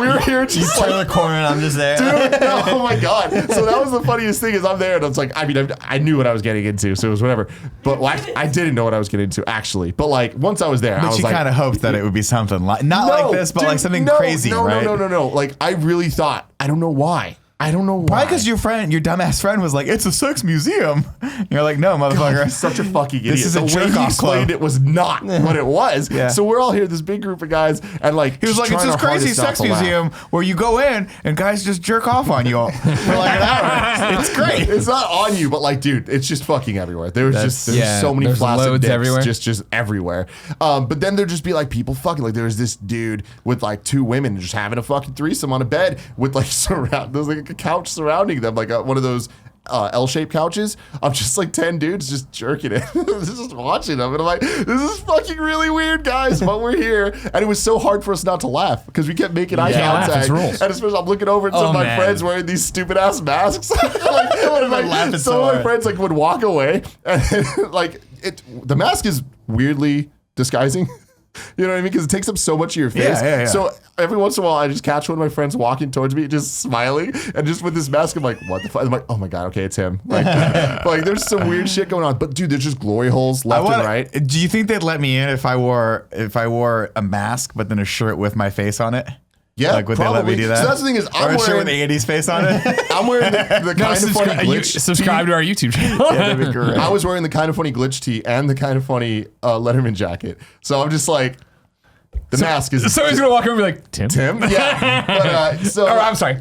we were here just Turn like, the corner and I'm just there. dude, oh my god! So that was the funniest thing is I'm there and I was like, I mean, I knew what I was getting into, so it was whatever. But like, I didn't know what I was getting into actually. But like, once I was there, I But was you like, kind of hoped that it would be something like not like this, but dude, like something no, crazy, right? No. Like I really thought. I don't know why. I don't know why. Why? Because your dumbass friend was like, "It's a sex museum." You're like, "No, motherfucker." He's such a fucking idiot. This is a the way jerk he off explained club. it was not what it was. Yeah. So we're all here, this big group of guys, and like He was like, "It's this crazy sex museum where you go in and guys just jerk off on you all for like an hour. It's great." It's not on you, but like, dude, it's just fucking everywhere. There's yeah, so many there's flaccid loads dicks everywhere. just everywhere. But then there'd just be like people fucking. Like there was this dude with like 2 women just having a fucking threesome on a bed with like there's like a couch surrounding them, like one of those L-shaped couches. I'm just like 10 dudes just jerking it, just watching them, and I'm like, this is fucking really weird, guys, but we're here. And it was so hard for us not to laugh because we kept making eye Yeah, laugh, contact, it's rules. and especially I'm looking over at some Oh, of my man. friends wearing these stupid ass masks. laughing Some so of my hard. friends like would walk away, and like the mask is weirdly disguising. You know what I mean? Because it takes up so much of your face. Yeah. So every once in a while, I just catch one of my friends walking towards me, just smiling, and just with this mask, I'm like, "What the fuck?" I'm like, "Oh my god, okay, it's him." Like, like there's some weird shit going on. But dude, there's just glory holes left and right. Do you think they'd let me in if I wore a mask but then a shirt with my face on it? Yeah, Like, would probably. they let me do that? So that's the thing is, Or I'm a shirt with wearing, Andy's face on it? I'm wearing the kind of funny glitch. Subscribe to our YouTube channel. Yeah, that'd be great. I was wearing the kind of funny glitch tee and the kind of funny Letterman jacket. So I'm just like, the mask is Somebody's gonna walk over and be like, Tim. Tim. Yeah, but Or, I'm sorry.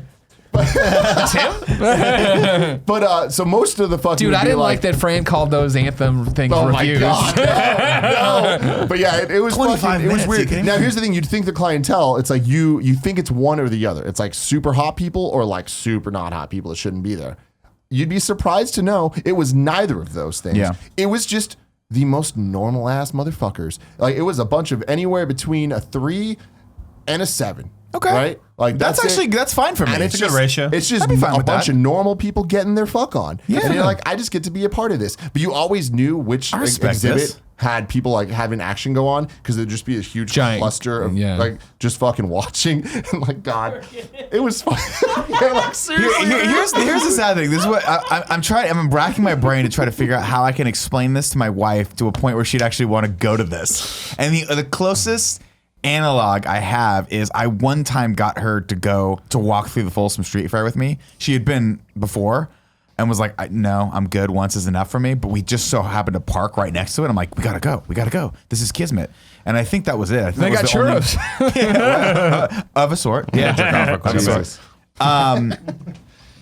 That's him? But so most of the fucking Dude, would I be didn't like that Fran called those anthem things Oh reviews. my god, no. But yeah, it was 25 fucking, it was minutes, weird. you kidding Now me? here's the thing: you'd think the clientele, it's like you think it's one or the other. It's like super hot people or like super not hot people that shouldn't be there. You'd be surprised to know it was neither of those things. Yeah. It was just the most normal ass motherfuckers. Like it was a bunch of anywhere between a 3 and a 7. Okay. Right? Like That's actually that's fine for me. and a good ratio. It's just I'd be fine a with bunch that. of normal people getting their fuck on. Yeah. And you're like, I just get to be a part of this. But you always knew which I respect exhibit this. had people like having action go on because there'd just be a huge Giant. cluster of Yeah. like just fucking watching. And like, God, it was fun. Yeah, like, seriously. Here's the sad thing. This is what I'm trying. I'm racking my brain to try to figure out how I can explain this to my wife to a point where she'd actually want to go to this. And the closest analog I have is I one time got her to walk through the Folsom Street Fair with me. She had been before and was like, no, I'm good. Once is enough for me. But we just so happened to park right next to it. I'm like, we gotta go. This is kismet. And I think that was it. I think They that got was the churros. only- of a sort. Yeah, jerk off of a sort. Jesus.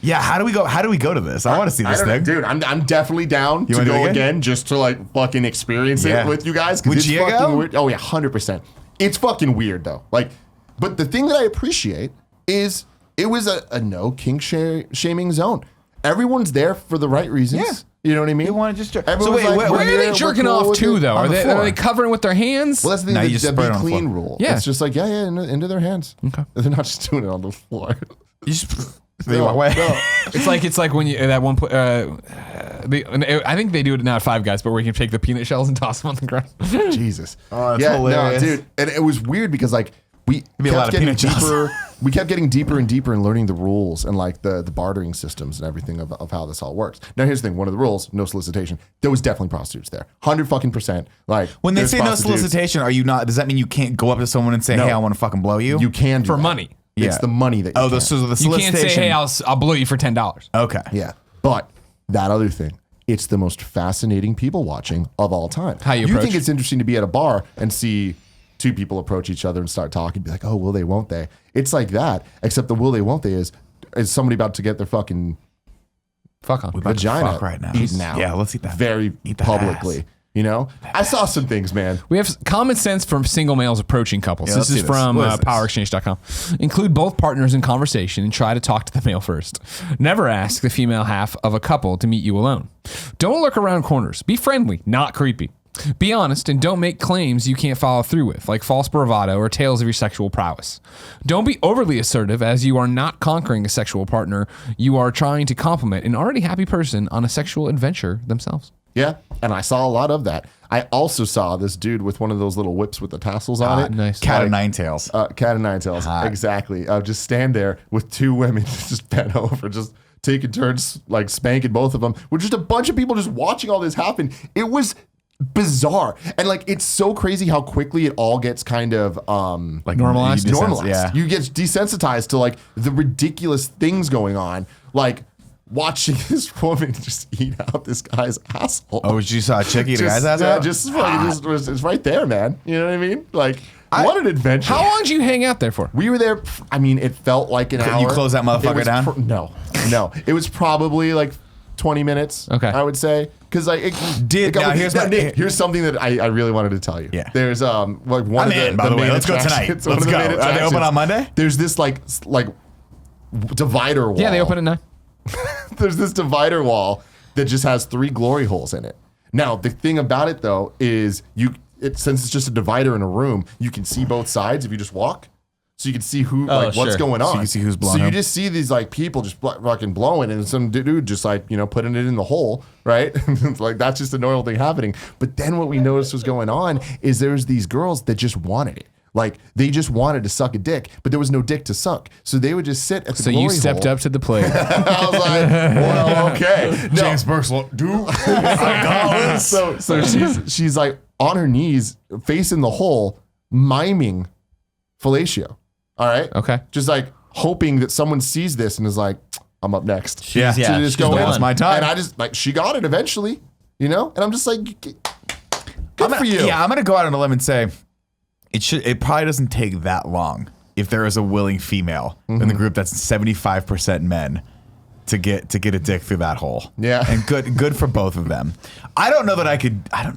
Yeah, how do we go to this? I want to see I this don't know, thing. dude. I'm definitely down to wanna do it go again? again just to like fucking experience Yeah. it with you guys. 'Cause Would it's you fucking go? weird. Oh yeah, 100%. It's fucking weird though. Like, but the thing that I appreciate is it was a no kink shaming zone. Everyone's there for the right reasons. Yeah. You know what I mean? They wanna just jerk- Everyone's So wait, like, where Where are "We're they here, we're jerking cool off with to, it." though? On Are the they floor. covering with their hands? Well, that's the No, thing. you The just spread it be on the clean floor. rule. Yeah. It's just like into their hands. Okay. They're not just doing it on the floor. You just they walk away. It's like when you that one. I think they do it now at Five Guys, but where you can take the peanut shells and toss them on the ground. Jesus. Oh, that's yeah, hilarious. no, dude. And it was weird because like we be a lot kept of getting peanut shells. deeper. We kept getting deeper and deeper and learning the rules and like the bartering systems and everything of how this all works. Now here's the thing: one of the rules, no solicitation. There was definitely prostitutes there, 100% Like When they there's say no prostitutes. solicitation, are you not? Does that mean you can't go up to someone and say, No. "Hey, I want to fucking blow you"? you can do For that. money. It's Yeah. the money that you Oh, can. so the You can't solicitation. say, "Hey, I'll blow you for $10." Okay. Yeah, but that other thing. It's the most fascinating people watching of all time. How you think approach. it's interesting to be at a bar and see two people approach each other and start talking, be like, "Oh, will they? Won't they?" It's like that, except the will they? Won't they is somebody about to get their fucking Fuck on. About to vagina fuck right now. eaten out. Yeah, let's eat that. very Eat that publicly. ass. You know, I saw some things, man. We have common sense from single males approaching couples. Yeah, This let's is see this. from What is this? powerexchange.com. Include both partners in conversation and try to talk to the male first. Never ask the female half of a couple to meet you alone. Don't look around corners. Be friendly, not creepy. Be honest and don't make claims you can't follow through with, like false bravado or tales of your sexual prowess. Don't be overly assertive, as you are not conquering a sexual partner. You are trying to compliment an already happy person on a sexual adventure themselves. Yeah, and I saw a lot of that. I also saw this dude with one of those little whips with the tassels on it. Nice. Cat of nine tails. Cat of nine tails. Hot. Exactly. Just stand there with two women just bent over, just taking turns, like spanking both of them, with just a bunch of people just watching all this happen. It was bizarre. And like, it's so crazy how quickly it all gets kind of Like Normalized? you just- normalized. Yeah. You get desensitized to like the ridiculous things going on. Like watching this woman just eat out this guy's asshole. Oh, you saw a chick eat a guy's ass yeah, out? just fucking it's right there, man. You know what I mean? Like, what an adventure. How long did you hang out there for? We were there. I mean, it felt like an hour. You close that motherfucker It was down? No. It was probably like 20 minutes. Okay. I would say because like Now, here's something that I really wanted to tell you. Yeah. There's like one I'm of the in, by the way. main Let's go tonight. attractions- one Let's of the go. main Are they open attractions. on Monday? There's this like divider wall. Yeah, they open at 9. There's this divider wall that just has 3 glory holes in it. Now, the thing about it though is since it's just a divider in a room, you can see both sides if you just walk. So you can see what's sure. going on. So you can see who's blowing So you up. just see these like people just fucking blowing, and some dude just like putting it in the hole, right? It's like that's just a normal thing happening. But then what we noticed was going on is there's these girls that just wanted it. Like they just wanted to suck a dick, but there was no dick to suck. So they would just sit at the So glory you stepped hole. up to the plate. I was like, well, okay. No. James Burke's dude. I got this. So she's like on her knees, facing the hole, miming fellatio. All right. Okay. Just like hoping that someone sees this and is like, I'm up next. Yeah. So they just she's go the in. one. It's my time. And I just like she got it eventually, and I'm just like, good for you. Yeah, I'm gonna go out on a limb and say it probably doesn't take that long if there is a willing female in the group that's 75% men to get a dick through that hole. Yeah. And good for both of them. I don't know that I could do that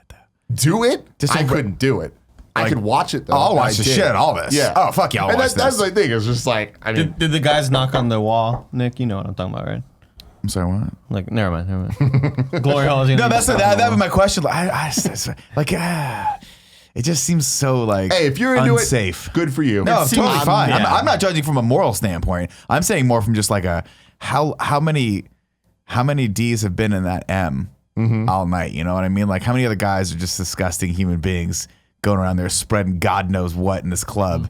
though. Do it? Just I couldn't do it. I could watch it though. I'll watch the shit out of all this. Yeah. Oh, fuck yeah, I'll and watch that's this. the thing. It's just like, I mean, Did the guys knock on the wall, Nick? You know what I'm talking about, right? I'm sorry, what? Like, never mind. Glory Hall is No, that was my question. It just seems so like hey, if you're into unsafe. it, good for you. No, it's totally fine. yeah. I'm not judging from a moral standpoint. I'm saying more from just like how many D's have been in that M all night. You know what I mean? Like how many other guys are just disgusting human beings going around there spreading God knows what in this club.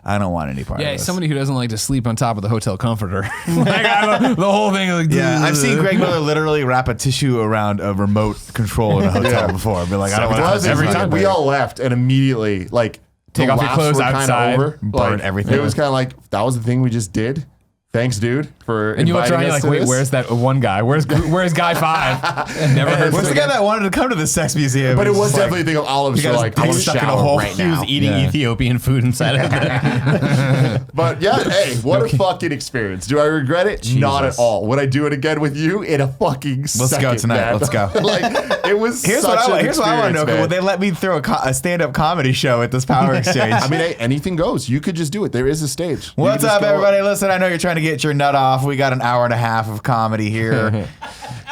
I don't want any part of Yeah, this. somebody who doesn't like to sleep on top of the hotel comforter. The whole thing. Like, Yeah, I've seen Greg Miller literally wrap a tissue around a remote control in a hotel before. Be like, I don't want Plus, to every every time time we all left and immediately like Take the off your laughs clothes were kinda outside, over. burn Like, everything. It was kind of like that was the thing we just did. Thanks, dude, for and you look around, inviting you're us like, to wait, this. where's that one guy? Where's guy 5? Never heard Where's from the guy him. that wanted to come to the sex museum? But it He's was just like, definitely a thing of all of us you were guys like, I want to stuck in a shower hole. right He was now. eating Yeah. Ethiopian food inside of there. But yeah, hey, what a fucking experience. Do I regret it? Not at all. Would I do it again with you? In a fucking second, go tonight. man. Let's go. Like, it was Here's such what an I want to know. experience, man. Will they let me throw a stand-up comedy show at this Power Exchange? I mean, hey, anything goes. You could just do it. There is a stage. You What's could just up, go- everybody? Listen, I know you're trying to get your nut off. We got an hour and a half of comedy here.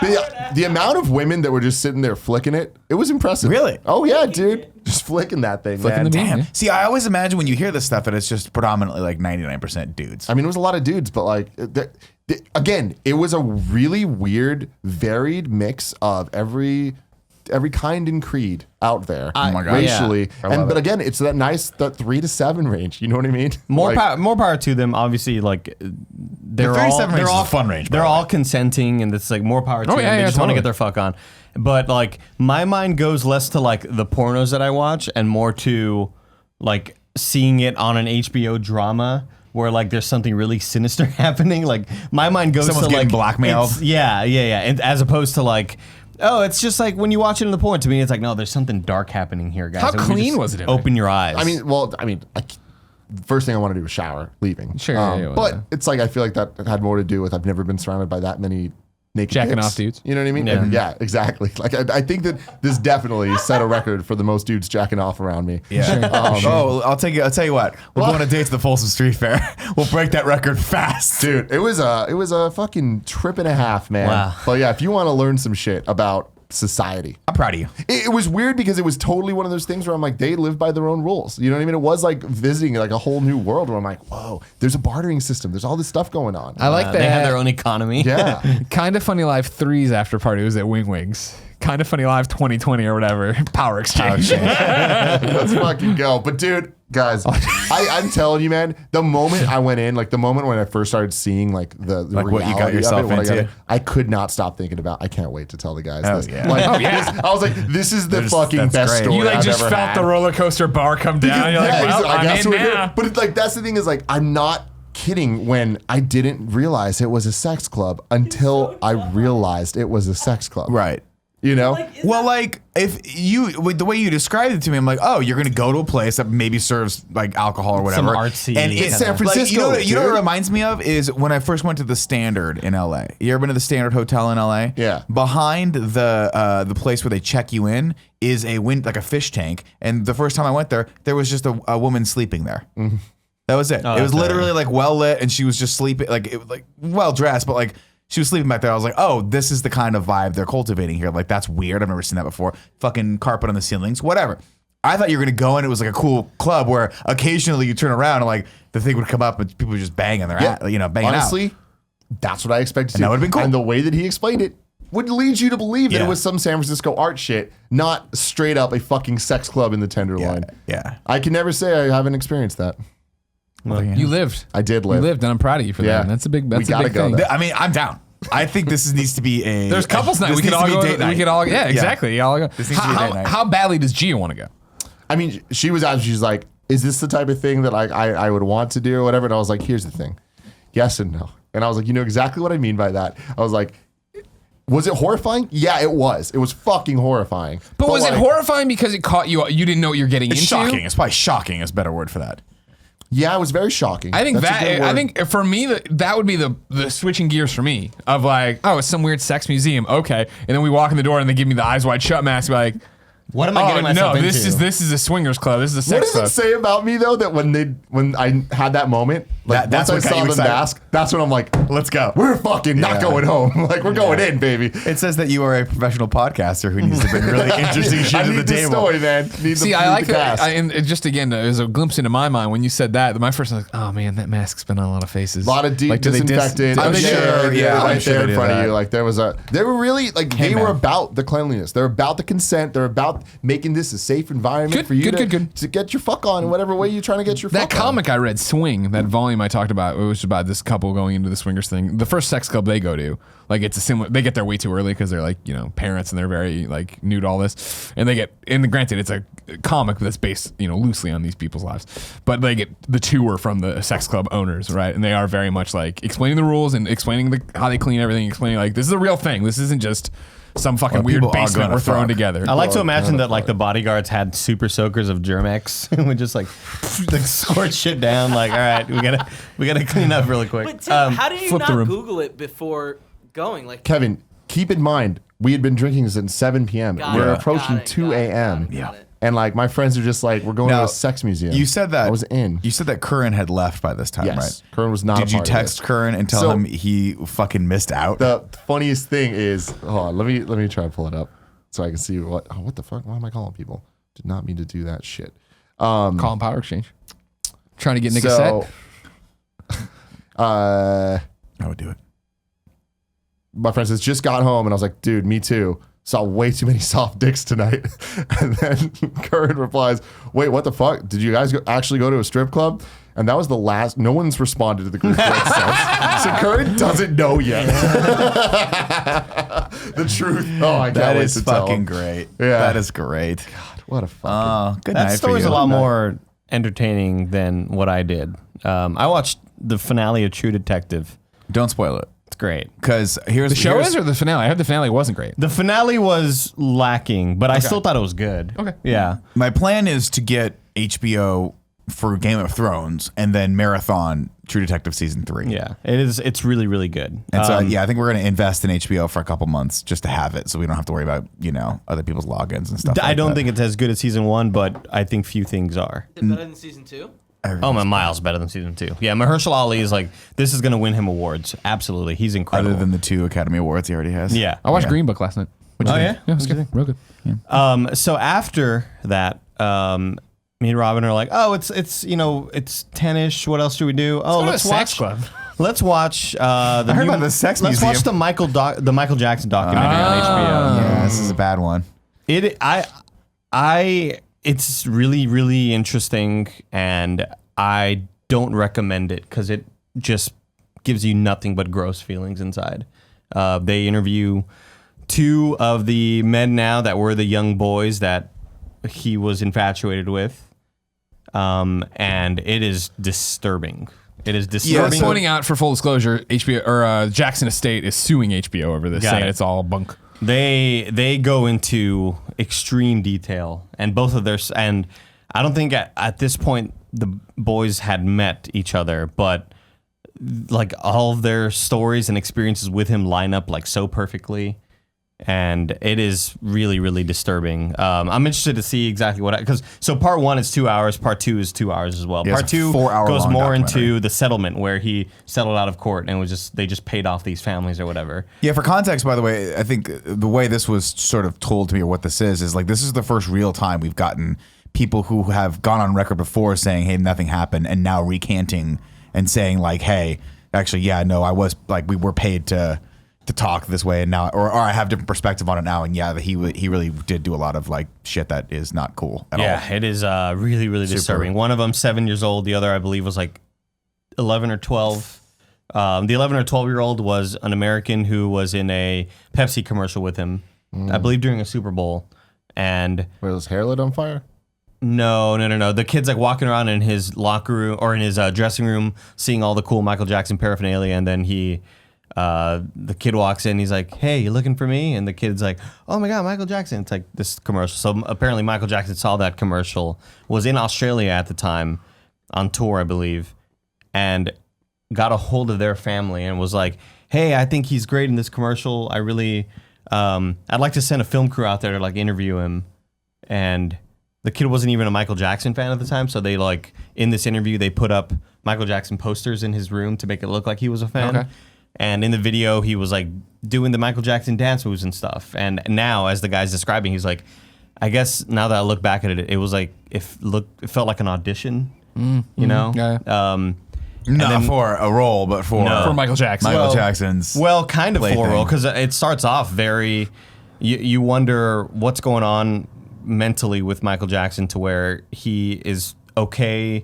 The amount of women that were just sitting there flicking it, it was impressive. Really? Oh, yeah, dude. Just flicking that thing, Flicking man. the beam. Damn. Yeah. See, I always imagine when you hear this stuff that it's just predominantly like 99% dudes. I mean, it was a lot of dudes, but like, again, it was a really weird, varied mix of every kind and creed out there. Oh my God. Racially. I love But it. again, it's that 3 to 7 range. You know what I mean? More Like, more power to them. Obviously, like they're 37 all range they're is all a fun range, by They're the way. all consenting, and it's like more power to Oh, them. yeah, They yeah, just want to totally. get their fuck on. But like my mind goes less to like the pornos that I watch, and more to like seeing it on an HBO drama where like there's something really sinister happening. Like my mind goes Someone's to getting like blackmailed. Yeah. And as opposed to like. Oh, it's just like when you watch it in the porn. To me, it's like, no, there's something dark happening here, guys. How And we clean just was it in Open your eyes. I mean, first thing I want to do is shower, leaving. Sure, yeah, but yeah. it's like I feel like that had more to do with I've never been surrounded by that many naked Jacking dicks. off dudes. You know what I mean? Yeah. Yeah, exactly. Like I think that this definitely set a record for the most dudes jacking off around me. Yeah. I'll tell you what. We'll go on a date to the Folsom Street Fair. We'll break that record fast. Dude, it was a fucking trip and a half, man. Wow. But yeah, if you want to learn some shit about society. I'm proud of you. It was weird because it was totally one of those things where I'm like, they live by their own rules. You know what I mean? It was like visiting like a whole new world where I'm like, whoa, there's a bartering system. There's all this stuff going on. I like that. they have their own economy. Yeah. Kind of Funny Live 3's after party was at Wing Wings. Kind of Funny Live 2020 or whatever. Power Exchange. Let's fucking go. But dude, guys, I'm telling you, man, the moment I went in, like the moment when I first started seeing like the Like what you got reality of yourself what into? I could not stop thinking about, I can't wait to tell the guys Oh, this. yeah. Like, Oh, yeah. I was like, this is the That's fucking best great. story You like I've just ever felt had. the roller coaster bar come down. You're like, Yeah, well, I guess I'm we're in here. now. But it's like that's the thing is like I'm not kidding when I didn't realize it was a sex club until I realized it was a sex club. Right. You know? Well, like if you with the way you described it to me, I'm like, oh, you're gonna go to a place that maybe serves like alcohol or whatever. Some artsy and kinda- it's San Francisco, you know what dude. it reminds me of is when I first went to the Standard in LA. You ever been to the Standard Hotel in LA? Yeah. Behind the place where they check you in is like a fish tank. And the first time I went there was just a woman sleeping there. Mm-hmm. That was it. Oh, It was that's literally like well lit, and she was just sleeping. Like it was like well dressed, but like. She was sleeping back there. I was like, oh, this is the kind of vibe they're cultivating here. Like, that's weird. I've never seen that before. Fucking carpet on the ceilings, whatever. I thought you were going to go in. It was like a cool club where occasionally you turn around and like the thing would come up and people would just banging their Yeah. banging Honestly, out. that's what I expected And that would've been cool. And the way that he explained it would lead you to believe that Yeah. it was some San Francisco art shit, not straight up a fucking sex club in the Tenderloin. Yeah. I can never say I haven't experienced that. You lived. I did You live. lived, and I'm proud of you for Yeah. that. That's a big. That's We a gotta big go thing. there. I mean, I'm down. I think this needs to be a. There's couples night. this We could needs all to be go. date night. We could all. Yeah, exactly. Y'all go. This needs to be date night. How badly does Gia want to go? I mean, she was out. She's like, "Is this the type of thing that I would want to do or whatever?" And I was like, "Here's the thing, yes and no." And I was like, "You know exactly what I mean by that." I was like, "Was it horrifying? Yeah, it was. It was fucking horrifying." But was it like, horrifying because it caught you? You didn't know what you're getting It's into. shocking. It's probably shocking is a better word for that. Yeah, it was very shocking. I think That's a good I word. think for me that would be the switching gears for me of like, oh, it's some weird sex museum, okay, and then we walk in the door and they give me the eyes wide shut mask, like, What am I getting myself no, into? this is a swingers club. This is a What sex does it club. say about me though that when I had that moment, like That's once what I got saw you the excited? mask, that's when I'm like, Let's go. we're fucking not Yeah. going home. Like we're going in, baby. It says that you are a professional podcaster who needs to bring really interesting shit I to need the the table. story, man. See, I like that. And it just again, there's a glimpse into my mind when you said that. My first, I was like, oh man, that mask's been on a lot of faces. A lot of deep like, do they disinfectant. I'm sure, yeah, I'm right sure there they in do front of that. you. Like they were really like Hey, they were man. about the cleanliness. They're about the consent. They're about making this a safe environment Good, for you good. to get your fuck on in whatever way you're trying to get your That fuck on. comic I read, Swing, that volume I talked about, it was about this couple going into the swingers thing. The first sex club they go to, like it's a similar. They get there way too early because they're like parents and they're very like new to all this, and they get. And granted, it's a comic that's based loosely on these people's lives, but they get the two are from the sex club owners, right? And they are very much like explaining the rules and explaining how they clean everything, explaining like this is a real thing. This isn't just some fucking weird people are basement gonna we're throwing fuck. together. I like to imagine that like the bodyguards had super soakers of Germex and would just like squirt shit down. Like, all right, we gotta clean up really quick. But Tim, how do you flip the not room. Google it before going? Like, Kevin, keep in mind we had been drinking since 7 p.m. Got We're it, approaching got it, 2 got it, a.m. got it, got it. And like my friends are just like, we're going to Now, a sex museum. You said that I was in. You said that Curran had left by this time, Yes, right? Curran was not. Did a you part of text this. Curran and tell So- him he fucking missed out? The funniest thing is, hold on, let me try to pull it up so I can see what the fuck? Why am I calling people? Did not mean to do that shit. Call them Power Exchange. Trying to get Nick a So, set. I would do it. My friend says just got home, and I was like, dude, me too. Saw way too many soft dicks tonight. And then Curran replies, wait, what the fuck? Did you guys actually go to a strip club? And that was the last. No one's responded to the group text since. So Curran doesn't know yet. The truth. Oh, I can't That wait is to tell fucking him. great. Yeah. That is great. What a fucking. Oh, good night That for story's you. a lot more entertaining than what I did. I watched the finale of True Detective. Don't spoil it. It's great. Because here's The show is or the finale? I heard the finale wasn't great. The finale was lacking, but I still thought it was good. Okay. Yeah. my plan is to get HBO for Game of Thrones and then marathon True Detective season 3. Yeah. It is. It's really, really good. And so, yeah, I think we're going to invest in HBO for a couple months just to have it so we don't have to worry about, other people's logins and stuff. I don't think it's as good as season 1, but I think few things are. Is it better than season 2? Oh, my miles better than season 2. Yeah, Mahershala Ali is like, this is going to win him awards. Absolutely. He's incredible. Other than the 2 Academy Awards he already has. yeah. I watched Green Book last night. Oh, yeah? Yeah, it's good. Real good. So after that, me and Robin are like, oh, it's 10ish. What else do we do? Oh, let's watch. club. Let's watch. I heard about the sex Let's museum. watch the Michael Jackson documentary on HBO. Yeah, this is a bad one. It's really, really interesting, and I don't recommend it because it just gives you nothing but gross feelings inside. They interview 2 of the men now that were the young boys that he was infatuated with, and it is disturbing. It is disturbing. Pointing out for full disclosure, HBO or Jackson Estate is suing HBO over this, Got saying it. it's all bunk. They go into extreme detail, and both of and I don't think at this point the boys had met each other, but like all of their stories and experiences with him line up like so perfectly, and it is really, really disturbing. I'm interested to see exactly because part 1 is 2 hours, part 2 is 2 hours as well. Yeah, Part it's a 2 4-hour goes long more documentary. into the settlement where he settled out of court and they just paid off these families or whatever. Yeah, for context, by the way, I think the way this was sort of told to me or what this is like this is the first real time we've gotten people who have gone on record before saying, hey, nothing happened, and now recanting and saying like, hey, actually, yeah, no, I was like, we were paid to talk this way, and now, or I have different perspective on it now, and yeah, that he really did do a lot of like shit that is not cool at all. Yeah, it is really, really disturbing. One of them 7 years old. The other, I believe, was like 11 or 12. The 11 or 12-year-old was an American who was in a Pepsi commercial with him, I believe during a Super Bowl. And Where his hair lit on fire? no. The kid's like walking around in his locker room or in his dressing room, seeing all the cool Michael Jackson paraphernalia, and then the kid walks in. He's like, "Hey, you looking for me?" And the kid's like, "Oh my God, Michael Jackson!" It's like this commercial. So apparently, Michael Jackson saw that commercial. Was in Australia at the time, on tour, I believe, and got a hold of their family and was like, hey, I think he's great in this commercial. I really, I'd like to send a film crew out there to like interview him. And the kid wasn't even a Michael Jackson fan at the time. So they like, in this interview, they put up Michael Jackson posters in his room to make it look like he was a fan. Okay. And in the video, he was like doing the Michael Jackson dance moves and stuff. And now, as the guy's describing, he's like, I guess now that I look back at it, it was like, it felt like an audition, you know? Yeah. Not for a role, but for For Michael Jackson. Michael Jackson's. Well, kind of for a plaything. role, because it starts off very, you wonder what's going on mentally with Michael Jackson to where he is okay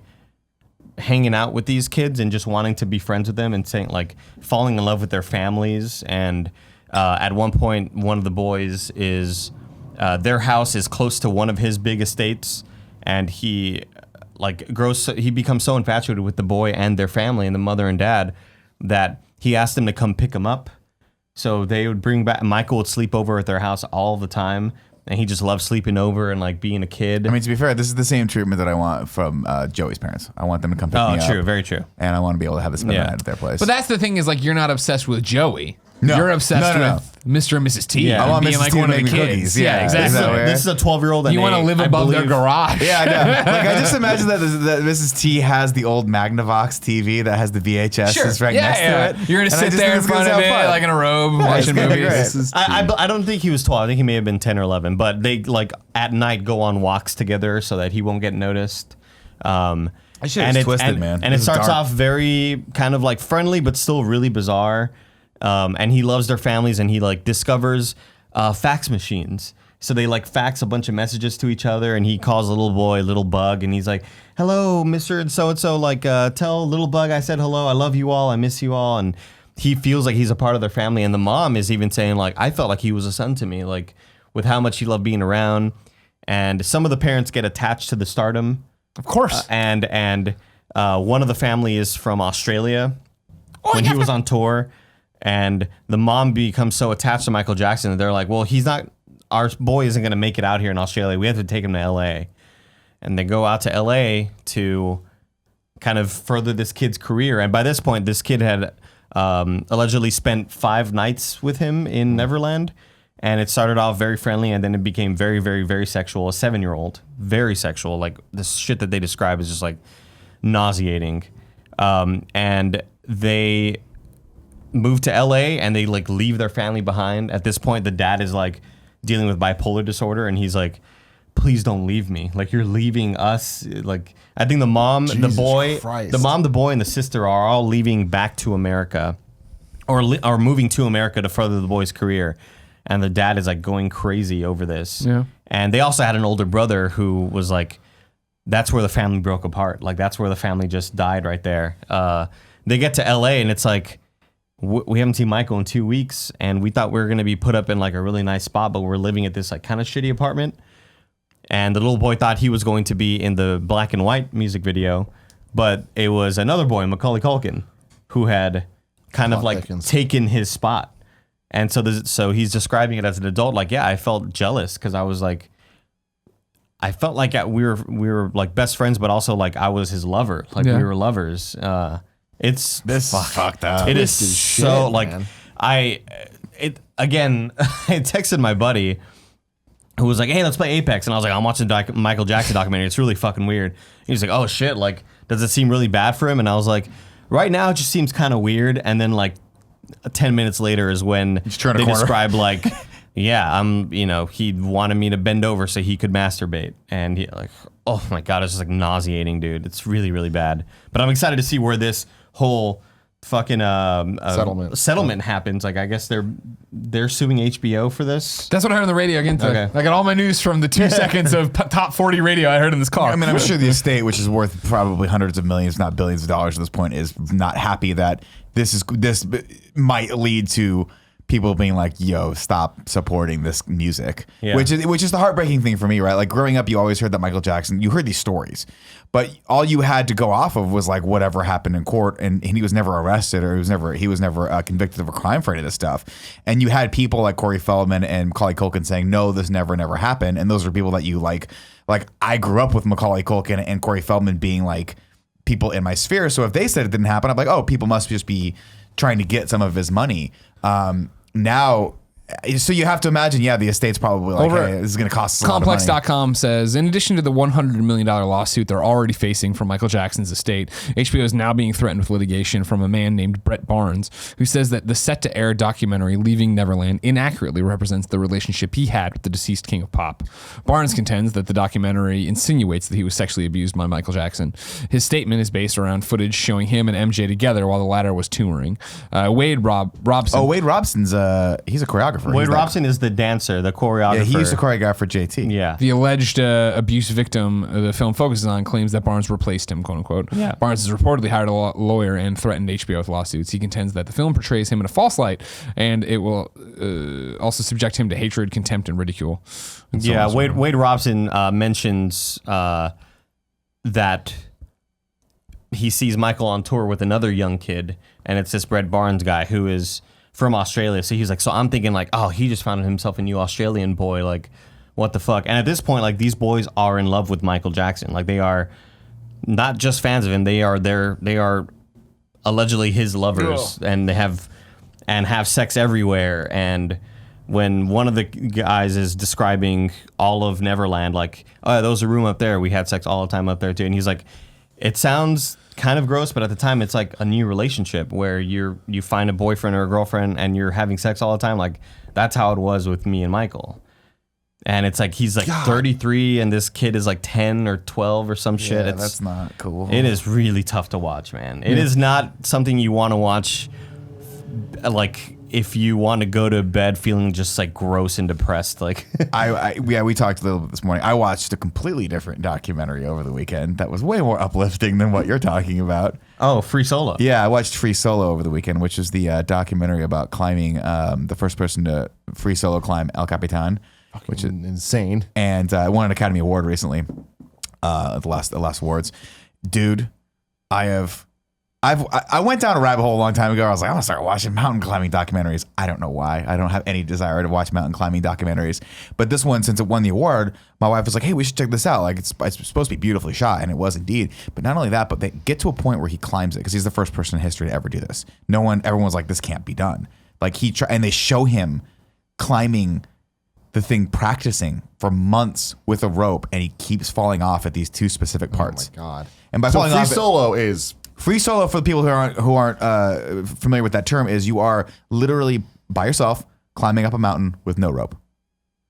hanging out with these kids and just wanting to be friends with them and saying like falling in love with their families. And at one point, one of the boys is their house is close to one of his big estates, and he he becomes so infatuated with the boy and their family and the mother and dad that he asked them to come pick him up. So they would bring back, Michael would sleep over at their house all the time. And he just loved sleeping over and like being a kid. I mean, to be fair, this is the same treatment that I want from Joey's parents. I want them to come pick me up. Oh, true, very true. And I want to be able to have this spend the night at their place. But that's the thing is like you're not obsessed with Joey. No. You're obsessed No. with Mr. and Mrs. T. Yeah. and I want being Mrs. like T to one of the make me kids. cookies. Yeah, Yeah, exactly. is that weird? This is a 12-year-old. You want to live above their garage. Yeah, I know. Like, I just imagine that Mrs. T has the old Magnavox TV that has the VHS right next to it. You're going to And I sit just there in think it's front gonna of it sound fun. like in a robe it's watching gonna be movies. great. I don't think he was 12. I think he may have been 10 or 11. But they like at night go on walks together so that he won't get noticed. shit is twisted, man. And This it is starts dark. off very kind of like friendly, but still really bizarre. And he loves their families, and he like discovers fax machines. So they like fax a bunch of messages to each other, and he calls a little boy Little Bug, and he's like, "Hello, Mr. and so, like tell Little Bug I said hello. I love you all. I miss you all." And he feels like he's a part of their family. And the mom is even saying like, "I felt like he was a son to me, like with how much he loved being around." And some of the parents get attached to the stardom. Of course. And one of the family is from Australia when he was on tour. And the mom becomes so attached to Michael Jackson that they're like, well, our boy isn't going to make it out here in Australia. We have to take him to L.A. And they go out to L.A. to kind of further this kid's career. And by this point, this kid had allegedly spent 5 nights with him in Neverland. And it started off very friendly, and then it became very, very, very sexual. A 7-year-old, very sexual. Like the shit that they describe is just like nauseating. And they move to LA, and they like leave their family behind. At this point, the dad is like dealing with bipolar disorder, and he's like, please don't leave me. Like, you're leaving us. Like, I think the mom, the Jesus boy, Christ. the boy, and the sister are all leaving back to America, or moving to America to further the boy's career. And the dad is like going crazy over this. Yeah. And they also had an older brother who was like, that's where the family broke apart. Like, that's where the family just died right there. They get to LA, and it's like, we haven't seen Michael in 2 weeks, and we thought we were going to be put up in like a really nice spot, but we're living at this like kind of shitty apartment. And the little boy thought he was going to be in the black and white music video, but it was another boy, Macaulay Culkin, who had kind of like taken his spot. And so he's describing it as an adult, like, yeah, I felt jealous because I felt like we were like best friends, but also like I was his lover, like we were lovers. It's fucked up. It is shit, so like man. I texted my buddy who was like, hey, let's play Apex. And I was like, I'm watching Michael Jackson documentary. It's really fucking weird. And he's like, oh shit, like, does it seem really bad for him? And I was like, right now it just seems kind of weird. And then like 10 minutes later is when turn a they corner. describe like, yeah, he wanted me to bend over so he could masturbate. And he like, oh my God, it's just like nauseating, dude. It's really, really bad. But I'm excited to see where this whole fucking settlement happens. Like, I guess they're suing HBO for this. That's what I heard on the radio again today. Okay. I got all my news from the 2 seconds of top 40 radio I heard in this car. I mean, I'm sure the estate, which is worth probably hundreds of millions, not billions of dollars at this point, is not happy that this might lead to people being like, yo, stop supporting this music. Yeah. Which is the heartbreaking thing for me, right? Like, growing up, you always heard that Michael Jackson, you heard these stories, but all you had to go off of was like whatever happened in court, and he was never arrested, or he was never convicted of a crime for any of this stuff. And you had people like Corey Feldman and Macaulay Culkin saying, no, this never happened. And those are people that you like I grew up with Macaulay Culkin and Corey Feldman being like people in my sphere. So if they said it didn't happen, I'm like, oh, people must just be trying to get some of his money. Now, so you have to imagine, the estate's probably like, hey, this is going to cost us a lot of money. Complex.com says, in addition to the $100 million lawsuit they're already facing from Michael Jackson's estate, HBO is now being threatened with litigation from a man named Brett Barnes, who says that the set-to-air documentary Leaving Neverland inaccurately represents the relationship he had with the deceased king of pop. Barnes contends that the documentary insinuates that he was sexually abused by Michael Jackson. His statement is based around footage showing him and MJ together while the latter was touring. Wade Robson. Oh, Wade Robson's he's a choreographer. Wade Robson is the dancer, the choreographer. Yeah, he used to choreograph for JT. Yeah. The alleged abuse victim the film focuses on claims that Barnes replaced him, quote unquote. Yeah. Barnes has reportedly hired a lawyer and threatened HBO with lawsuits. He contends that the film portrays him in a false light, and it will also subject him to hatred, contempt, and ridicule. And so on and so forth. Wade Robson mentions that he sees Michael on tour with another young kid, and it's this Brett Barnes guy who is from Australia. So he's like, so I'm thinking like, oh, he just found himself a new Australian boy. Like, what the fuck? And at this point, like, these boys are in love with Michael Jackson. Like, they are not just fans of him. They are allegedly his lovers, and they have sex everywhere. And when one of the guys is describing all of Neverland, like, oh, there was a room up there. We had sex all the time up there too. And he's like, it sounds kind of gross, but at the time it's like a new relationship where you find a boyfriend or a girlfriend and you're having sex all the time. Like, that's how it was with me and Michael. And it's like he's like 33 and this kid is like 10 or 12 or some shit. It's, that's not cool. It is really tough to watch, man. It is not something you want to watch like if you want to go to bed feeling just like gross and depressed. Like we talked a little bit this morning. I watched a completely different documentary over the weekend that was way more uplifting than what you're talking about. Oh, Free Solo. Yeah, I watched Free Solo over the weekend, which is the documentary about climbing the first person to free solo climb El Capitan, which is insane. And I won an Academy Award recently. The last awards, dude. I went down a rabbit hole a long time ago. I was like, I'm gonna start watching mountain climbing documentaries. I don't know why. I don't have any desire to watch mountain climbing documentaries. But this one, since it won the award, my wife was like, hey, we should check this out. Like, it's supposed to be beautifully shot, and it was indeed. But not only that, but they get to a point where he climbs it because he's the first person in history to ever do this. Everyone was like, this can't be done. Like, and they show him climbing the thing, practicing for months with a rope, and he keeps falling off at these two specific parts. Oh my God. And by so falling Free off, Solo is... Free solo, for the people who aren't familiar with that term, is you are literally by yourself climbing up a mountain with no rope.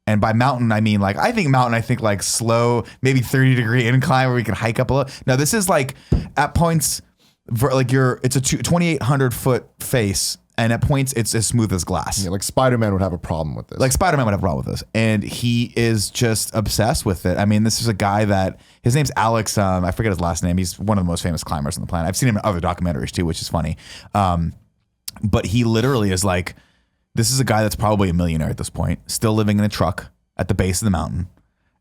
And by mountain, I mean like I think like slow, maybe 30-degree incline where we can hike up a little. Now this is like at points, it's a 2,800 foot face. And at points, it's as smooth as glass. Yeah, like Spider-Man would have a problem with this. Like Spider-Man would have a problem with this. And he is just obsessed with it. I mean, this is a guy that, his name's Alex, I forget his last name. He's one of the most famous climbers on the planet. I've seen him in other documentaries too, which is funny. But he literally is like, this is a guy that's probably a millionaire at this point, still living in a truck at the base of the mountain.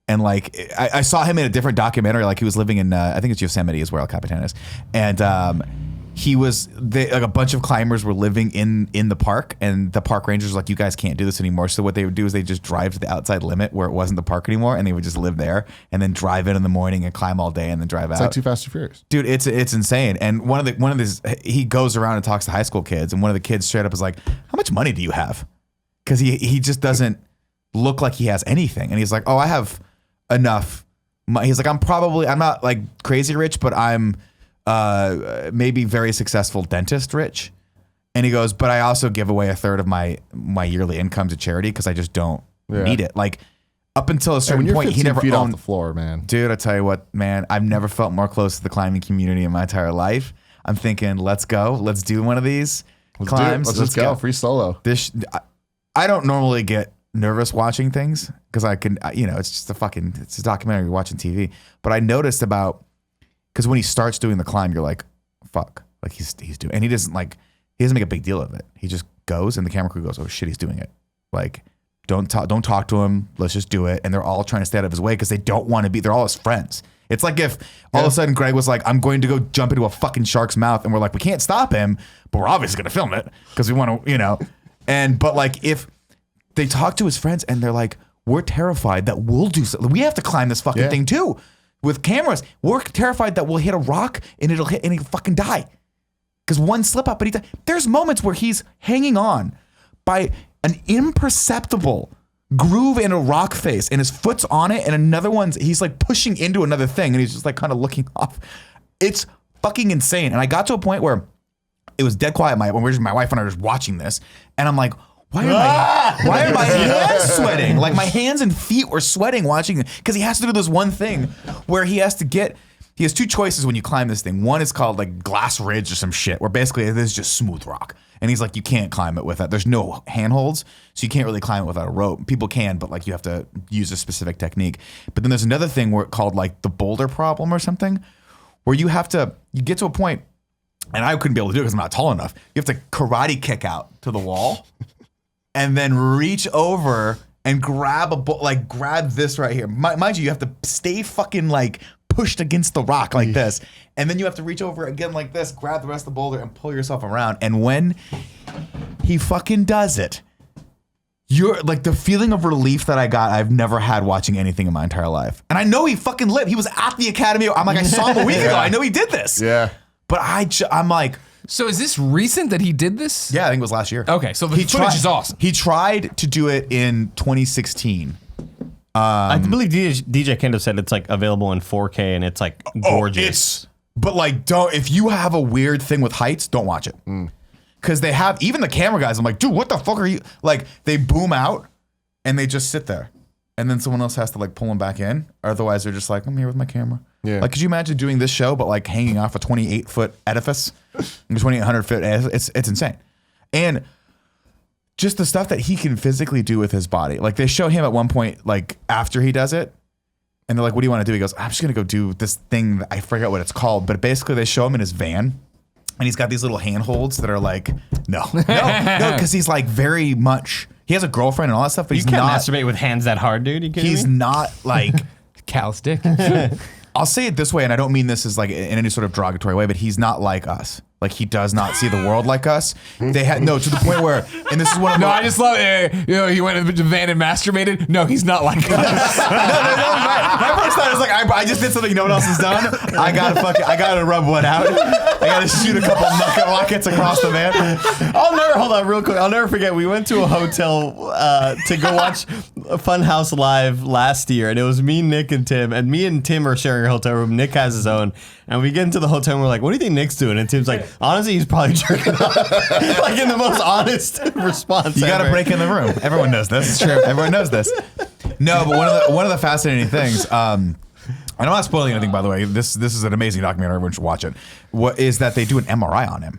And like, I saw him in a different documentary, like he was living in, I think it's Yosemite is where El Capitan is. And, like a bunch of climbers were living in the park, and the park rangers were like, you guys can't do this anymore. So what they would do is they just drive to the outside limit where it wasn't the park anymore, and they would just live there and then drive in the morning and climb all day and then drive out. It's like Too Fast and Furious. Dude, it's insane. And one of these, he goes around and talks to high school kids, and one of the kids straight up is like, how much money do you have? Because he just doesn't look like he has anything. And he's like, oh, I have enough money. He's like, I'm not like crazy rich, but I'm maybe very successful dentist rich. And he goes, but I also give away a third of my yearly income to charity because I just don't need it. Like, up until a certain point, he never feet owned off the floor, man. Dude, I tell you what, man, I've never felt more close to the climbing community in my entire life. I'm thinking, let's go. Let's do one of these climbs. Let's just go. Free Solo. I don't normally get nervous watching things because I can, it's just it's a documentary, you're watching TV. But I noticed because when he starts doing the climb, you're like, fuck, like he's doing, and he doesn't make a big deal of it. He just goes, and the camera crew goes, oh shit, he's doing it. Like, don't talk to him. Let's just do it. And they're all trying to stay out of his way because they don't want to be. They're all his friends. It's like if all of a sudden Greg was like, I'm going to go jump into a fucking shark's mouth, and we're like, we can't stop him, but we're obviously gonna film it because we want to, but like if they talk to his friends and they're like, we're terrified that we'll do something. We have to climb this fucking thing too. with cameras, we're terrified that we'll hit a rock and he'll fucking die. Because one slip up, but there's moments where he's hanging on by an imperceptible groove in a rock face and his foot's on it and another one's, he's like pushing into another thing and he's just like kind of looking off. It's fucking insane. And I got to a point where it was dead quiet when my wife and I were just watching this and I'm like, why are my hands sweating? Like my hands and feet were sweating watching it because he has to do this one thing where he has 2 choices when you climb this thing. One is called like Glass Ridge or some shit where basically it is just smooth rock. And he's like, you can't climb it with that. There's no handholds, so you can't really climb it without a rope. People can, but like you have to use a specific technique. But then there's another thing where called like the boulder problem or something where you get to a point, and I couldn't be able to do it because I'm not tall enough. You have to karate kick out to the wall and then reach over and grab grab this right here. Mind you have to stay fucking like pushed against the rock like this. And then you have to reach over again like this, grab the rest of the boulder and pull yourself around. And when he fucking does it, you're like the feeling of relief that I've never had watching anything in my entire life. And I know he fucking lived. He was at the Academy. I'm like, I saw him a week ago. I know he did this. Yeah. But I'm like, So is this recent that he did this? yeah, I think it was last year. Okay, so the footage is awesome. He tried to do it in 2016. I believe DJ Kendo said it's like available in 4K and it's like gorgeous. But like, if you have a weird thing with heights, don't watch it. Because they have, even the camera guys, I'm like, dude, what the fuck are you? Like, they boom out and they just sit there. And then someone else has to like pull them back in. Otherwise, they're just like, I'm here with my camera. Yeah. Like, could you imagine doing this show, but like hanging off a 28-foot edifice? 2,800-foot edifice. It's insane. And just the stuff that he can physically do with his body. Like, they show him at one point, like, after he does it. And they're like, what do you want to do? He goes, I'm just going to go do this thing. I forget what it's called. But basically, they show him in his van. And he's got these little handholds that are like, no, because he's like very much, he has a girlfriend and all that stuff, but You he's can't not, masturbate with hands that hard, dude. You kidding he's me? not like, Callous dick. I'll say it this way, and I don't mean this as like in any sort of derogatory way, but he's not like us. Like, he does not see the world like us. They had to the point where, and this is one of No, I just love it. He went to the van and masturbated. No, he's not like us. my first thought is like, I just did something no one else has done. I gotta rub one out. I gotta shoot a couple knuckle rockets across the van. Hold on real quick. I'll never forget. We went to a hotel to go watch Funhouse Live last year, and it was me, Nick, and Tim. And me and Tim are sharing a hotel room. Nick has his own. And we get into the hotel and we're like, what do you think Nick's doing? And Tim's like, honestly, he's probably jerking off. Like, in the most honest response. You gotta break in the room. Everyone knows this. It's true. Everyone knows this. No, but one of the fascinating things, and I'm not spoiling anything, by the way. This is an amazing documentary. Everyone should watch it. What is that they do an MRI on him,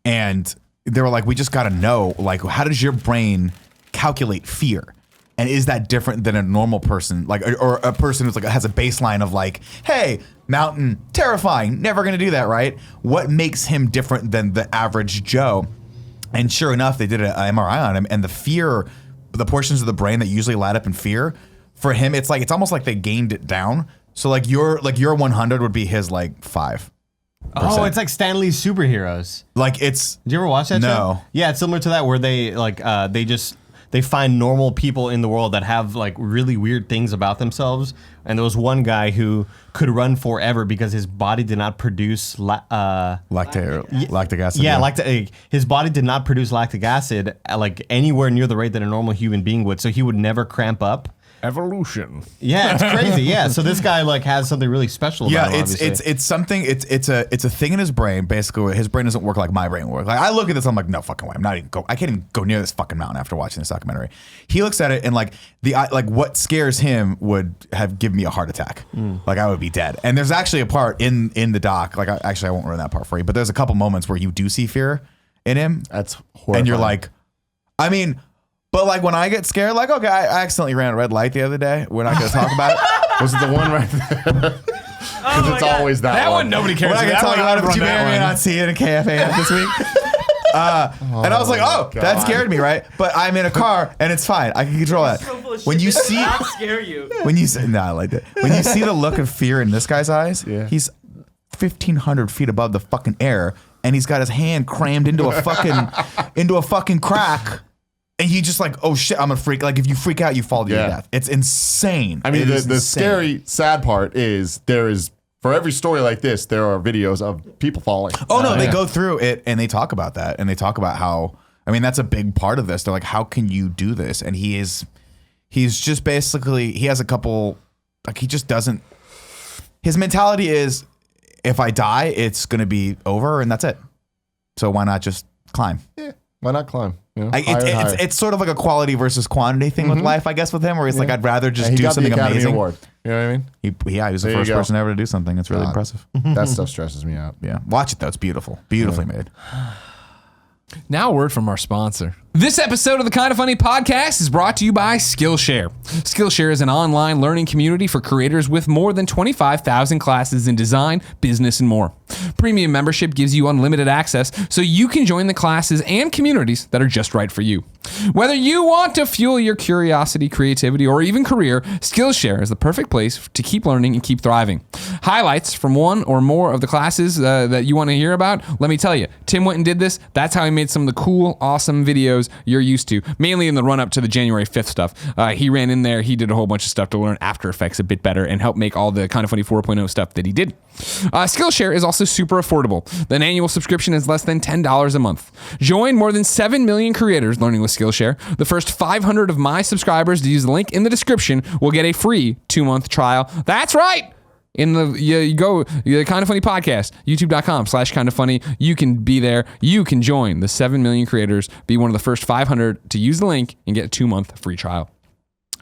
and they were like, we just got to know, like, how does your brain calculate fear, and is that different than a normal person, like, or a person who's like has a baseline of like, hey, mountain, terrifying, never gonna do that, right? What makes him different than the average Joe? And sure enough, they did an MRI on him, and the fear, the portions of the brain that usually light up in fear, for him, it's almost like they gained it down. So like your 100 would be his like 5. Oh, it's like Stan Lee's Superheroes. Like, it's. Did you ever watch that show? No. Yeah, it's similar to that where they like they find normal people in the world that have like really weird things about themselves. And there was one guy who could run forever because his body did not produce lactic acid. Yeah, his body did not produce lactic acid like anywhere near the rate that a normal human being would. So he would never cramp up. Evolution. Yeah, it's crazy. Yeah, so this guy like has something really special about him. Yeah, it's something. It's a thing in his brain. Basically, where his brain doesn't work like my brain works. Like, I look at this, I'm like, no fucking way. I can't even go near this fucking mountain after watching this documentary. He looks at it and like what scares him would have given me a heart attack. Like, I would be dead. And there's actually a part in the doc. Like, I won't ruin that part for you. But there's a couple moments where you do see fear in him. That's horrifying. And you're like, I mean. But like, when I get scared, like, okay, I accidentally ran a red light the other day. We're not going to talk about it. Was it the one right there? Because it's always that one. Nobody cares. We're not going to talk about it, but you may or may not see it in KFAF this week. And I was like, oh, that scared me, right? But I'm in a car and it's fine. I can control that. So full of When shit. you This does see, not scare you. I like that. When you see the look of fear in this guy's eyes, Yeah. he's 1,500 feet above the fucking air, and he's got his hand crammed into a fucking crack. And he just like, oh shit, I'm a freak. Like if you freak out, you fall to your death. It's insane. I mean, It is the insane. scary, sad part is for every story like this, there are videos of people falling. Oh no, they go through it and they talk about that, and they talk about how. I mean, that's a big part of this. They're like, how can you do this? And he's just basically, he has a couple, like he just doesn't. His mentality is, if I die, it's gonna be over, and that's it. So why not just climb? Yeah, why not climb? You know, It's sort of like a quality versus quantity thing with life, I guess, with him, where he's like, I'd rather just he do got something the Academy amazing. Award. You know what I mean? He was the There you first go. person ever to do something. It's really impressive. That stuff stresses me out. Yeah, watch it though. It's beautiful, beautifully made. Now a word from our sponsor. This episode of the Kinda Funny podcast is brought to you by Skillshare. Skillshare is an online learning community for creators with more than 25,000 classes in design, business, and more. Premium membership gives you unlimited access so you can join the classes and communities that are just right for you. Whether you want to fuel your curiosity, creativity, or even career, Skillshare is the perfect place to keep learning and keep thriving. Highlights from one or more of the classes that you want to hear about, let me tell you, Tim went and did this. That's how he made some of the cool, awesome videos you're used to, mainly in the run-up to the January 5th stuff. He ran in there, he did a whole bunch of stuff to learn After Effects a bit better and help make all the Kinda Funny 4.0 stuff that he did. Skillshare is also super affordable. An annual subscription is less than $10 a month. Join more than 7 million creators learning with Skillshare. The first 500 of my subscribers to use the link in the description will get a free 2-month trial. That's right! You go, the Kinda Funny podcast, youtube.com/kindafunny. You can be there. You can join the 7 million creators, be one of the first 500 to use the link and get a 2-month free trial.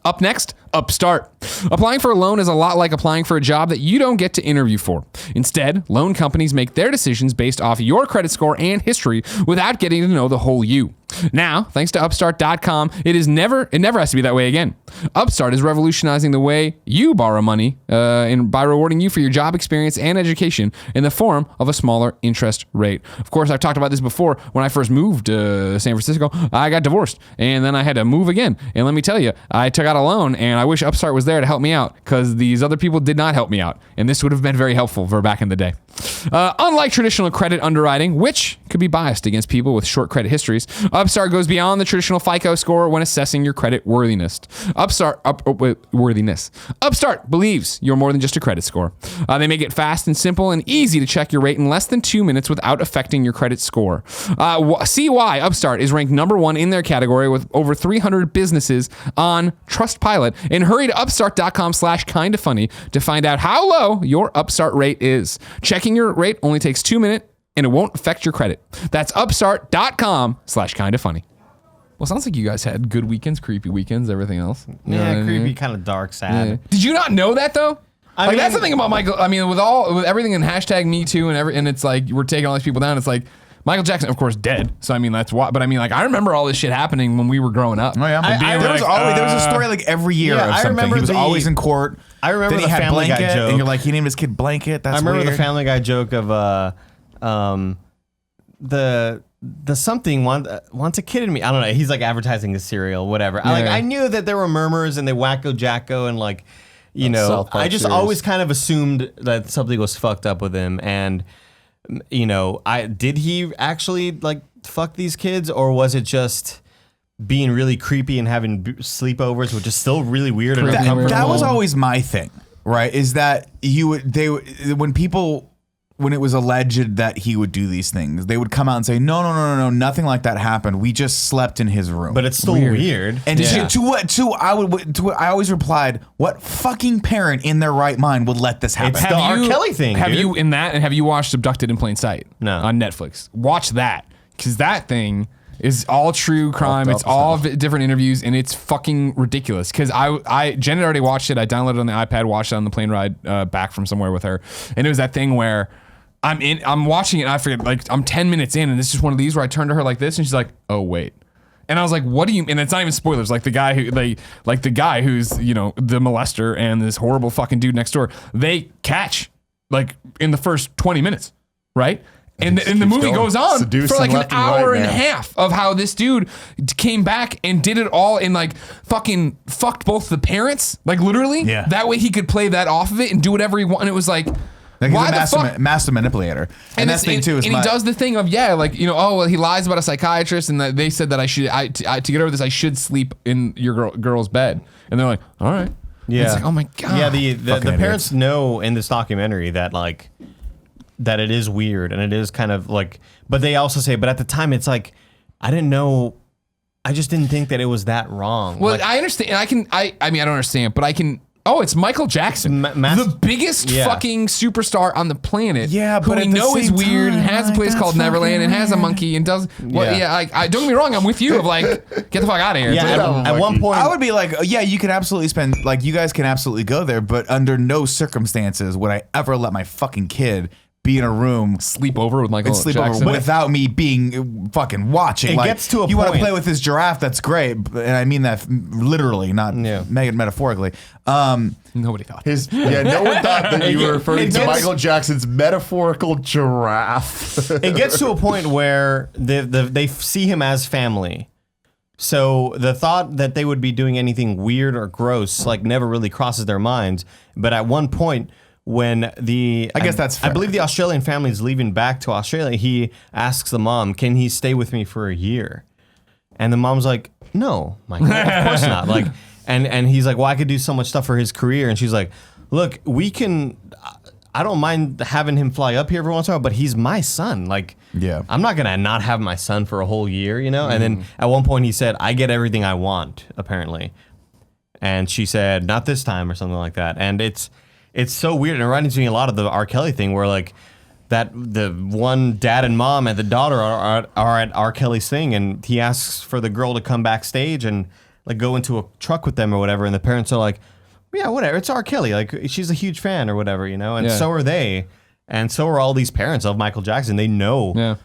Up next, Upstart. Applying for a loan is a lot like applying for a job that you don't get to interview for. Instead, loan companies make their decisions based off your credit score and history without getting to know the whole you. Now, thanks to Upstart.com, it never has to be that way again. Upstart is revolutionizing the way you borrow money by rewarding you for your job experience and education in the form of a smaller interest rate. Of course, I've talked about this before. When I first moved to San Francisco, I got divorced, and then I had to move again. And let me tell you, I took out a loan, and I wish Upstart was there to help me out because these other people did not help me out. And this would have been very helpful for back in the day. Unlike traditional credit underwriting, which could be biased against people with short credit histories, Upstart goes beyond the traditional FICO score when assessing your credit worthiness. Upstart believes you're more than just a credit score. They make it fast and simple and easy to check your rate in less than 2 minutes without affecting your credit score. See why Upstart is ranked number 1 in their category with over 300 businesses on Trustpilot, and hurry to upstart.com/kindafunny to find out how low your Upstart rate is. Checking your rate only takes 2 minutes and it won't affect your credit. That's upstart.com/kindafunny. Well, sounds like you guys had good weekends, creepy weekends, everything else. You know what I mean? Creepy, kind of dark, sad. Yeah. Did you not know that though? Like that's the thing about Michael. I mean, with everything in hashtag Me Too and it's like we're taking all these people down. It's like Michael Jackson, of course, dead. So I mean, that's why. But I mean, like I remember all this shit happening when we were growing up. Oh yeah, there was a story like every year of I something. remember He was always in court. I remember then he the had Family Guy Blanket, joke. and you're like, he named his kid Blanket. That's I remember weird. the Family Guy joke of the something wants a kid in me. I don't know. He's like advertising his cereal, whatever. I knew that there were murmurs and they wacko jacko and like, you know, South Park I just series. always kind of assumed that something was fucked up with him. And, you know, did he actually like fuck these kids, or was it just being really creepy and having sleepovers, which is still really weird and uncomfortable? That was always my thing, right? Is that when it was alleged that he would do these things, they would come out and say, no, nothing like that happened. We just slept in his room. But it's still weird. And I always replied, what fucking parent in their right mind would let this happen? It's the R. Kelly thing, Have dude. you in that, and have you watched Abducted in Plain Sight? No. On Netflix. Watch that, because that thing is all true crime. It's all different interviews, and it's fucking ridiculous. Because Jen had already watched it. I downloaded it on the iPad, watched it on the plane ride back from somewhere with her, and it was that thing where I'm watching it, and I forget, like, I'm 10 minutes in, and this is one of these where I turned to her like this, and she's like, oh, wait. And I was like, what do you, and it's not even spoilers, like the guy who's, you know, the molester and this horrible fucking dude next door, they catch, like, in the first 20 minutes, right? And the movie goes on for like an hour and a half of how this dude came back and did it all and like fucking fucked both the parents, like literally. Yeah. That way he could play that off of it and do whatever he wanted. And it was like, Like, why he's a the fuck? master manipulator. And that's the thing too. And he does the thing of he lies about a psychiatrist, and that they said that to get over this, I should sleep in your girl's bed, and they're like, all right. Yeah. It's like, oh my God. Yeah, the Fucking parents idiots. know in this documentary that like that it is weird and it is kind of like, but they also say, but at the time it's like, I didn't know, I just didn't think that it was that wrong. Well, like, I understand. I mean, I don't understand, but I can. Oh, it's Michael Jackson, the biggest fucking superstar on the planet. Yeah, who but we at the know is same weird and time, has a like, place that's called Neverland and has a fucking monkey and does. Well, Yeah. I don't get me wrong. I'm with you. Of like, get the fuck out of here. yeah, It's like, at one point, I would be like, yeah, you can absolutely spend, like, you guys can absolutely go there, but under no circumstances would I ever let my fucking kid be in a room sleep over with Michael and sleep Jackson. over without me being fucking watching. It Like, gets to a you want to point- play with this giraffe? That's great, and I mean that literally, not metaphorically. Nobody thought. No one thought that you were referring it to gets- Michael Jackson's metaphorical giraffe. it gets to a point where they see him as family. So the thought that they would be doing anything weird or gross like never really crosses their minds. But at one point, when I guess that's fair. I believe the Australian family is leaving back to Australia, he asks the mom, "Can he stay with me for a year?" And the mom's like, "No, Michael, of course not." Like, and he's like, "Well, I could do so much stuff for his career." And she's like, "Look, we can. I don't mind having him fly up here every once in a while, but he's my son. Like, Yeah. I'm not gonna not have my son for a whole year, you know." And then at one point he said, "I get everything I want," apparently. And she said, "Not this time," or something like that. And it's so weird. And it reminds me a lot of the R. Kelly thing, where like that the one dad and mom and the daughter are at R. Kelly's thing, and he asks for the girl to come backstage and like go into a truck with them or whatever, and the parents are like, "Yeah, whatever. It's R. Kelly. Like, she's a huge fan or whatever, you know." And so are they, and so are all these parents of Michael Jackson. They know, Yeah.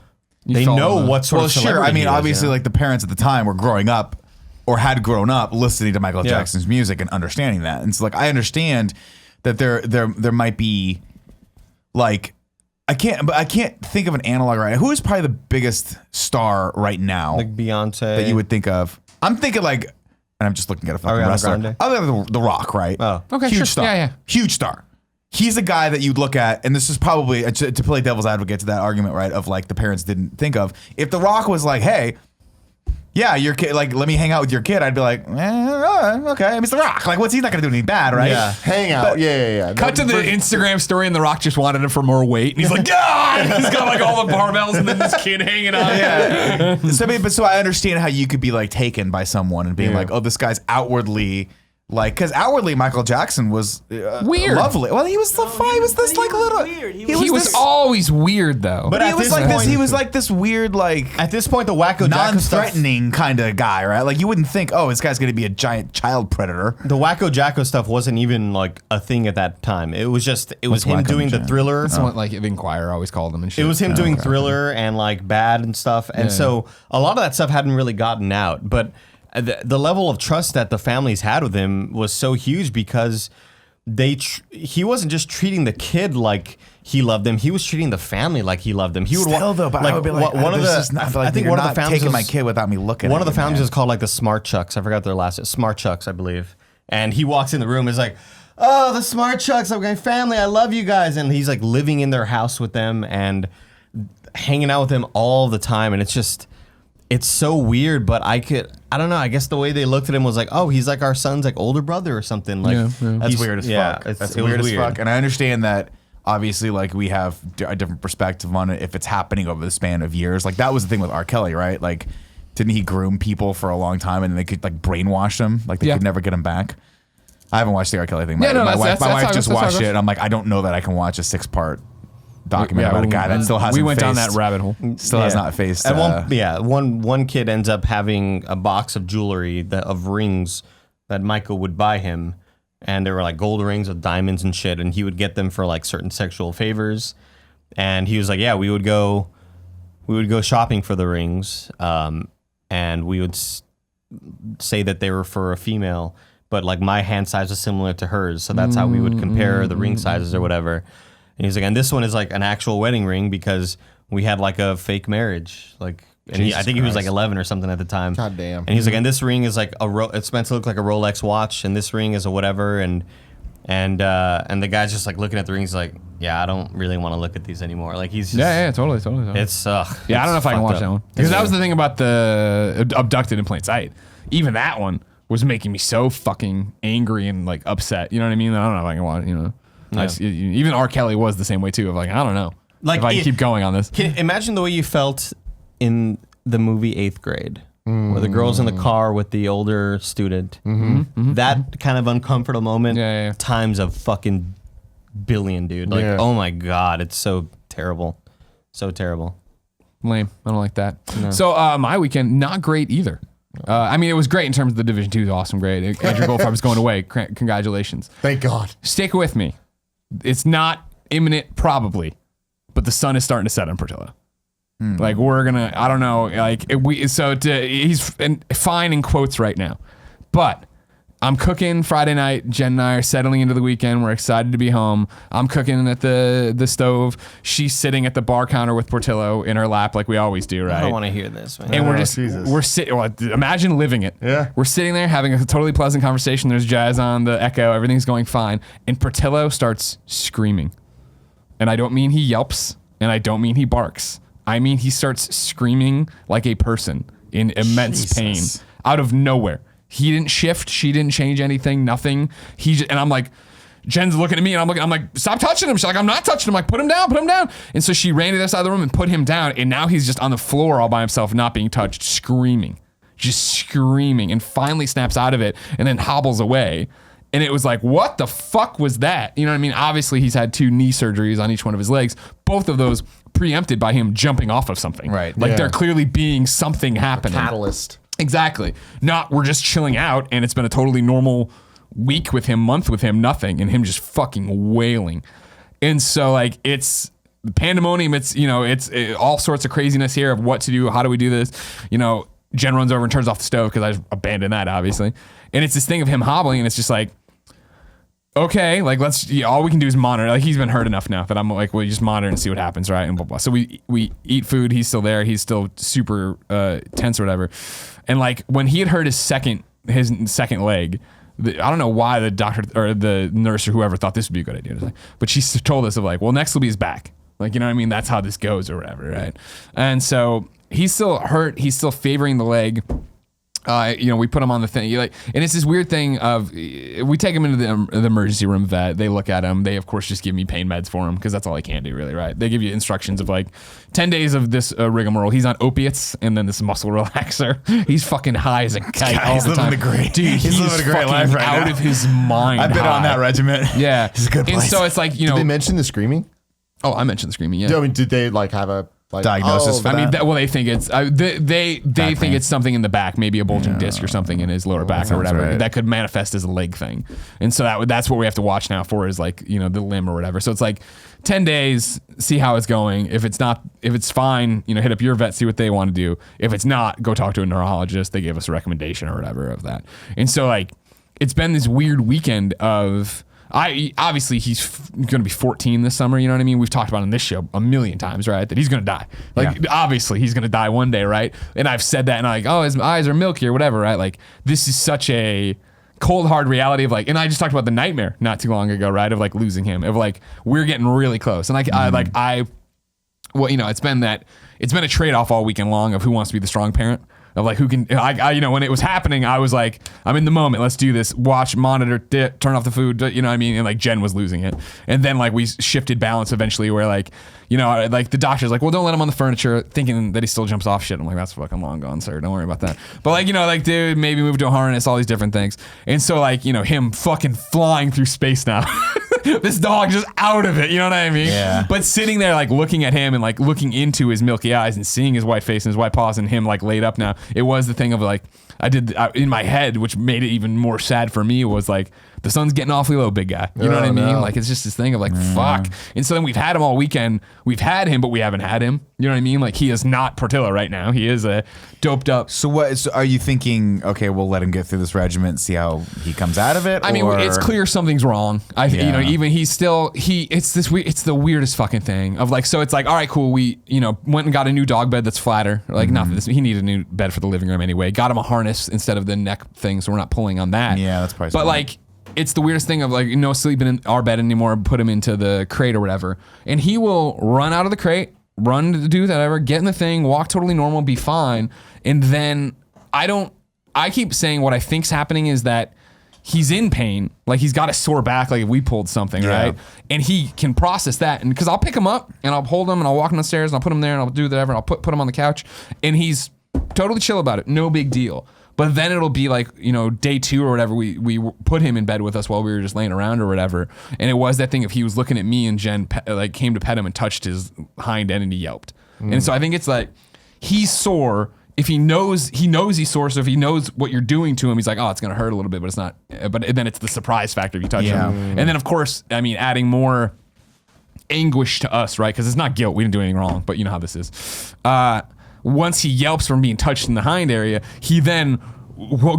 they know what sort Well, of sure. celebrity I mean, he is, obviously, you know? like the parents at the time were growing up or had grown up listening to Michael Yeah. Jackson's music and understanding that. And so, like, I understand that there might be, like, I can't think of an analog right now. Who is probably the biggest star right now like Beyonce that you would think of? I'm thinking like, and I'm just looking at a fucking Ariana wrestler. Grande? Other than The Rock, right? Oh. Okay, huge sure. star. Yeah. Huge star. He's a guy that you'd look at, and this is probably to play devil's advocate to that argument, right? Of like the parents didn't think of. If The Rock was like, "Hey, yeah, your kid, like, let me hang out with your kid," I'd be like, okay, I mean, it's The Rock. Like, he's not gonna do anything bad, right? Yeah. Hang out. Yeah. Cut to the Instagram story, and The Rock just wanted him for more weight, and he's like, "God!" He's got like all the barbells, and then this kid hanging out. Yeah. So I understand how you could be like taken by someone and being like, "Oh, this guy's outwardly." Like, because outwardly Michael Jackson was Weird. lovely. Well, he was the he was this He like was little. weird. He He was this- always weird though. But He at was this like this. point- He was like this weird, like At this point, the Wacko Jacko stuff, non-threatening kind of guy, right? Like you wouldn't think, oh, this guy's going to be a giant child predator. the Wacko Jacko stuff wasn't even like a thing at that time. It was just him Wacko doing the Jacko? Thriller. That's what like the Inquirer always called him and shit. It was him doing Thriller and like Bad and stuff, and so a lot of that stuff hadn't really gotten out. But the level of trust that the families had with him was so huge because he wasn't just treating the kid like he loved them. He was treating the family like he loved them. He would Still though, but I would be like, one of the I feel like I think you're one of not the families taking my was- kid without me looking. One at of the you, families man. is called like the Smart Chucks. I forgot their last name. Smart Chucks, I believe. And he walks in the room, is like, "Oh, the Smart Chucks, okay, family, I love you guys." And he's like living in their house with them and hanging out with them all the time. And it's so weird, but I don't know. I guess the way they looked at him was like, "Oh, he's like our son's like older brother or something." Like, That's he's- weird as yeah, fuck. It's, That's it was weird as fuck. And I understand that obviously, like, we have a different perspective on it if it's happening over the span of years. Like, that was the thing with R. Kelly, right? Like, didn't he groom people for a long time and they could like brainwash them? Like, they could never get him back. I haven't watched the R. Kelly thing. My wife just watched it. And I'm like, I don't know that I can watch a 6-part documentary about a guy that still hasn't. We went down faced- that rabbit hole. Still has not faced. At one kid ends up having a box of jewelry of rings that Michael would buy him, and they were like gold rings with diamonds and shit, and he would get them for like certain sexual favors. And he was like, "Yeah, we would go shopping for the rings, and we would say that they were for a female, but like my hand size was similar to hers, so that's how we would compare the ring sizes or whatever." And he's like, "And this one is like an actual wedding ring because we had like a fake marriage, like." And I think he was like 11 or something at the time. God damn. And he's like, "And this ring is like it's meant to look like a Rolex watch, and this ring is a whatever." And And the guy's just like looking at the rings, like, yeah, I don't really want to look at these anymore. Like he's just, totally. It's Yeah, I don't know if I can watch that one because that was the thing about the Abducted in Plain Sight. Even that one was making me so fucking angry and like upset. You know what I mean? I don't know if I can watch. You know, even R. Kelly was the same way too. Of like, I don't know, like if I can keep going on this. Imagine the way you felt in the movie 8th Grade. Where the girl's in the car with the older student. That kind of uncomfortable moment times a fucking billion, dude. Like, oh my God, it's so terrible. So terrible. Lame. I don't like that. No. So my weekend, not great either. I mean, it was great in terms of the Division 2. Awesome, great. Andrew Goldfarb's going away. Congratulations. Thank God. Stick with me. It's not imminent, probably, but the sun is starting to set on Portillo. Like we're gonna, I don't know, like he's fine in quotes right now, but I'm cooking Friday night. Jen and I are settling into the weekend. We're excited to be home. I'm cooking at the stove. She's sitting at the bar counter with Portillo in her lap, like we always do, right? I don't want to hear this, man. And we're sitting. Well, imagine living it. Yeah. We're sitting there having a totally pleasant conversation. There's jazz on the echo. Everything's going fine, and Portillo starts screaming, and I don't mean he yelps, and I don't mean he barks. I mean, he starts screaming like a person in immense pain out of nowhere. He didn't shift. She didn't change anything. Nothing. And I'm like, Jen's looking at me, and I'm like, stop touching him. She's like, I'm not touching him. I'm like, put him down. And so she ran to the other side of the room and put him down. And now he's just on the floor all by himself, not being touched, screaming, and finally snaps out of it and then hobbles away. And it was like, what the fuck was that? You know what I mean? Obviously, he's had 2 knee surgeries on each one of his legs. Both of those preempted by him jumping off of something. Right. Like they're clearly being something happening. Catalyst. Exactly. Not we're just chilling out and it's been a totally normal week with him, month with him, nothing. And him just fucking wailing. And so like it's pandemonium. It's, it's all sorts of craziness here of what to do. How do we do this? Jen runs over and turns off the stove because I abandoned that, obviously. And it's this thing of him hobbling, and it's just like, okay, like all we can do is monitor. Like he's been hurt enough now that I'm like, well, you just monitor and see what happens, right? And blah blah. So we eat food. He's still there. He's still super tense or whatever. And like when he had hurt his second leg, I don't know why the doctor or the nurse or whoever thought this would be a good idea. But she told us of like, well, next will be his back. Like, you know what I mean? That's how this goes or whatever, right? And so he's still hurt. He's still favoring the leg. We put him on the thing, and it's this weird thing of we take him into the emergency room vet. They look at him. They of course just give me pain meds for him because that's all I can do, really, right? They give you instructions of like 10 days of this rigmarole. He's on opiates and then this muscle relaxer. He's fucking high as a kite all the time. Dude, he's living a great life right out now. Of his mind. I've been on that regiment. Yeah, it's a good place. And so it's like Did they mention the screaming? Oh, I mentioned the screaming. Yeah. I mean, did they like have a diagnosis for that? They think it's they think it's something in the back, maybe a bulging disc or something in his lower back or whatever that could manifest as a leg thing. And so that's what we have to watch now for is like, the limb or whatever. So it's like 10 days, see how it's going. If it's fine, hit up your vet, see what they want to do. If it's not, go talk to a neurologist. They gave us a recommendation or whatever of that. And so like it's been this weird weekend of obviously he's going to be 14 this summer. You know what I mean? We've talked about on this show a million times, right? That he's going to die. Obviously he's going to die one day, right? And I've said that and I'm like, oh, his eyes are milky or whatever, right? Like this is such a cold, hard reality of like, and I just talked about the nightmare not too long ago, right? Of like losing him, of like, we're getting really close. And it's been a trade-off all weekend long of who wants to be the strong parent. Of like who can, when it was happening, I was like, I'm in the moment. Let's do this. Watch, monitor, turn off the food. You know what I mean? And like Jen was losing it, and then like we shifted balance eventually, where like, like the doctor's like, well, don't let him on the furniture, thinking that he still jumps off shit. I'm like, that's fucking long gone, sir. Don't worry about that. But like, dude, maybe move to a harness, all these different things. And so like, him fucking flying through space now. This dog just out of it, you know what I mean? Yeah. But sitting there like looking at him and like looking into his milky eyes and seeing his white face and his white paws and him like laid up now, it was the thing of like, in my head, which made it even more sad for me, was like, the sun's getting awfully low, big guy. You know what I mean? No. Like, it's just this thing of like, fuck. And so then we've had him all weekend. We've had him, but we haven't had him. You know what I mean? Like, he is not Portillo right now. He is a doped up. So are you thinking, okay, we'll let him get through this regiment, see how he comes out of it? I mean, it's clear something's wrong. Even he's still, it's the weirdest fucking thing of like, so it's like, all right, cool. We, went and got a new dog bed that's flatter. Like, not for this. He needed a new bed for the living room anyway. Got him a harness instead of the neck thing, so we're not pulling on that. Yeah, that's probably But like, it's the weirdest thing of like, no sleeping in our bed anymore, put him into the crate or whatever. And he will run out of the crate, run to do whatever, get in the thing, walk totally normal, be fine. And then I keep saying what I think's happening is that he's in pain, like he's got a sore back, like if we pulled something, right? And he can process that, and because I'll pick him up and I'll hold him and I'll walk him downstairs and I'll put him there and I'll do whatever and I'll put him on the couch, and he's totally chill about it, no big deal. But then it'll be like, you know, day 2 or whatever, we put him in bed with us while we were just laying around or whatever, and it was that thing if he was looking at me and Jen like came to pet him and touched his hind end and he yelped, and so I think it's like he's sore. If he knows he's sore, so if he knows what you're doing to him, he's like, oh, it's gonna hurt a little bit, but it's not. But then it's the surprise factor if you touch him, and then of course, I mean, adding more anguish to us, right? Because it's not guilt, we didn't do anything wrong, but you know how this is. Once he yelps from being touched in the hind area, he then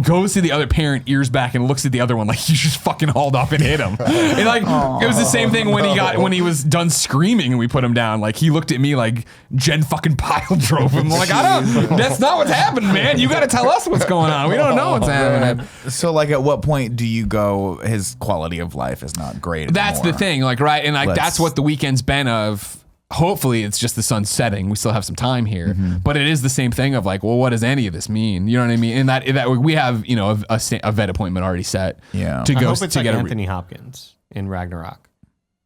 goes to the other parent, ears back, and looks at the other one like you just fucking hauled off and hit him. And like it was the same thing when he was done screaming and we put him down. Like he looked at me like Jen fucking pile drove him. Like that's not what's happening, man. You got to tell us what's going on. We don't know what's happening. So like at what point do you go, his quality of life is not great That's anymore. the thing, like, right? And like that's what the weekend's been of. Hopefully it's just the sun setting. We still have some time here, but it is the same thing of like, well, what does any of this mean? You know what I mean? And that we have, you know, a vet appointment already set. Yeah. To I go hope it's to like get Anthony Hopkins in Ragnarok,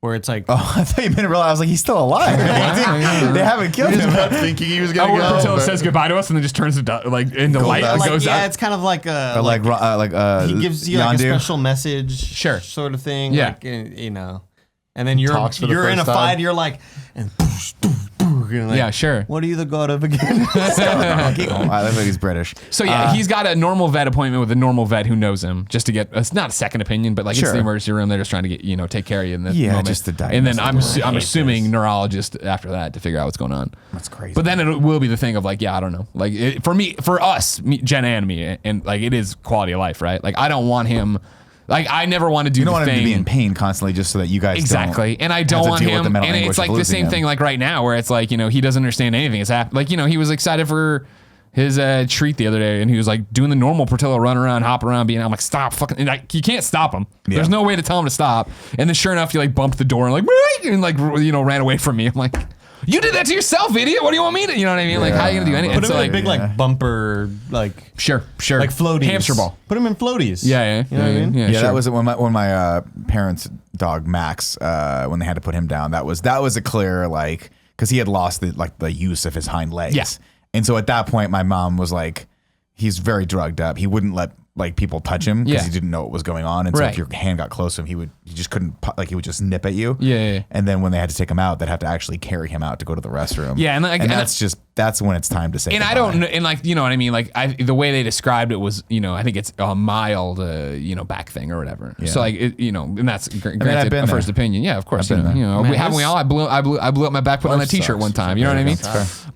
where it's like, Oh, I thought you meant to realize. I was like, he's still alive. They haven't killed him. thinking he was gonna where go. Portillo but- says goodbye to us and then just turns into like into light and like, goes yeah, out. it's kind of like a He he gives you like a Yondu. special message, Sure. sort of thing. Yeah. like, you know, and then you're Talks for the in a first time. fight. You're like, and you're like, Yeah, sure. What are you the god of again? I love that he's British. So yeah, he's got a normal vet appointment with a normal vet who knows him, just to get. It's not a second opinion, but like it's Sure. the emergency room. They're just trying to get take care of you in this Yeah, moment. just to And then diagnose I'm assuming neurologist after that to figure out what's going on. That's crazy. But then it will be the thing of like, yeah, I don't know. Like for us, Jen and me, and like it is quality of life, right? Like I don't want him. Like I never want to do You don't the want him thing. to be in pain constantly just so that you guys Exactly. don't And I have don't to want deal with him. the mental And anguish it's like of the losing same him. thing like right now where it's like, he doesn't understand anything is happening. Like, he was excited for his treat the other day and he was like doing the normal Portillo run around, hop around, being, I'm like, stop fucking. And like, you can't stop him. Yeah. There's no way to tell him to stop. And then sure enough, he like bumped the door and like ran away from me. I'm like, you did that to yourself, idiot. What do you want me to, you know what I mean? Like, how are you going to do anything? Put So him in like, a big like bumper, like sure. like floaties, Hamster ball. Put him in floaties. Yeah. You know what I mean? Yeah, Yeah, sure. that was when my parents' dog Max, when they had to put him down. That was a clear like because he had lost the use of his hind legs. Yeah. And so at that point, my mom was like, he's very drugged up. He wouldn't let like people touch him because Yeah. he didn't know what was going on. And so Right. if your hand got close to him, he just couldn't he would just nip at you. Yeah. And then when they had to take him out, they'd have to actually carry him out to go to the restroom. Yeah, and that's when it's time to say. And I don't know, and like, you know what I mean? Like the way they described it was, I think it's a mild, back thing or whatever. Yeah. So like, and that's I've granted been a first there. opinion. Yeah, of course. I've been there. We haven't we all? I blew up my back putting on that t-shirt sucks. one time. You know what I mean?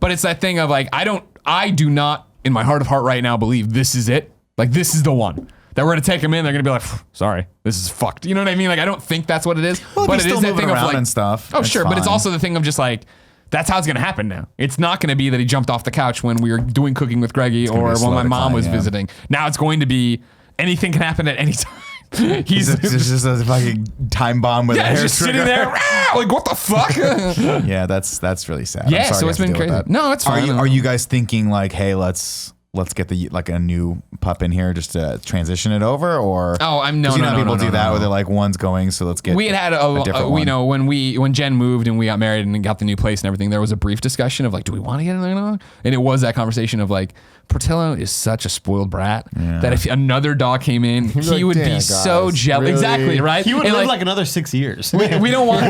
But it's that thing of like, I do not in my heart of heart right now believe this is it. Like this is the one. That we're gonna take them in, they're gonna be like, sorry, this is fucked. You know what I mean? Like I don't think that's what it is. Well, but if it he's is still that thing moving of around like and stuff, Oh that's sure, but it's fine. also the thing of just like that's how it's gonna happen now. It's not gonna be that he jumped off the couch when we were doing cooking with Greggy gonna be or a when slow my mom decline, was yeah. visiting. Now it's going to be anything can happen at any time. He's It's just a fucking time bomb with a yeah, hair just trigger. sitting there, like what the fuck? Yeah, that's really sad. Yeah, I'm sorry so you it's have to been deal with crazy. that. No, it's fine. Are you guys thinking like, hey, let's get a new pup in here just to transition it over, or Oh, I'm no, 'cause you no, know how no, people no, do no, that no. where they're like one's going, so let's get. We had a different one. when Jen moved and we got married and got the new place and everything, there was a brief discussion of like, do we want to get another dog? And it was that conversation of like, Portillo is such a spoiled brat that if another dog came in, he like, would be "Damn, so guys, jealous. really?" Exactly, right? He would And, live like another 6 years. we don't want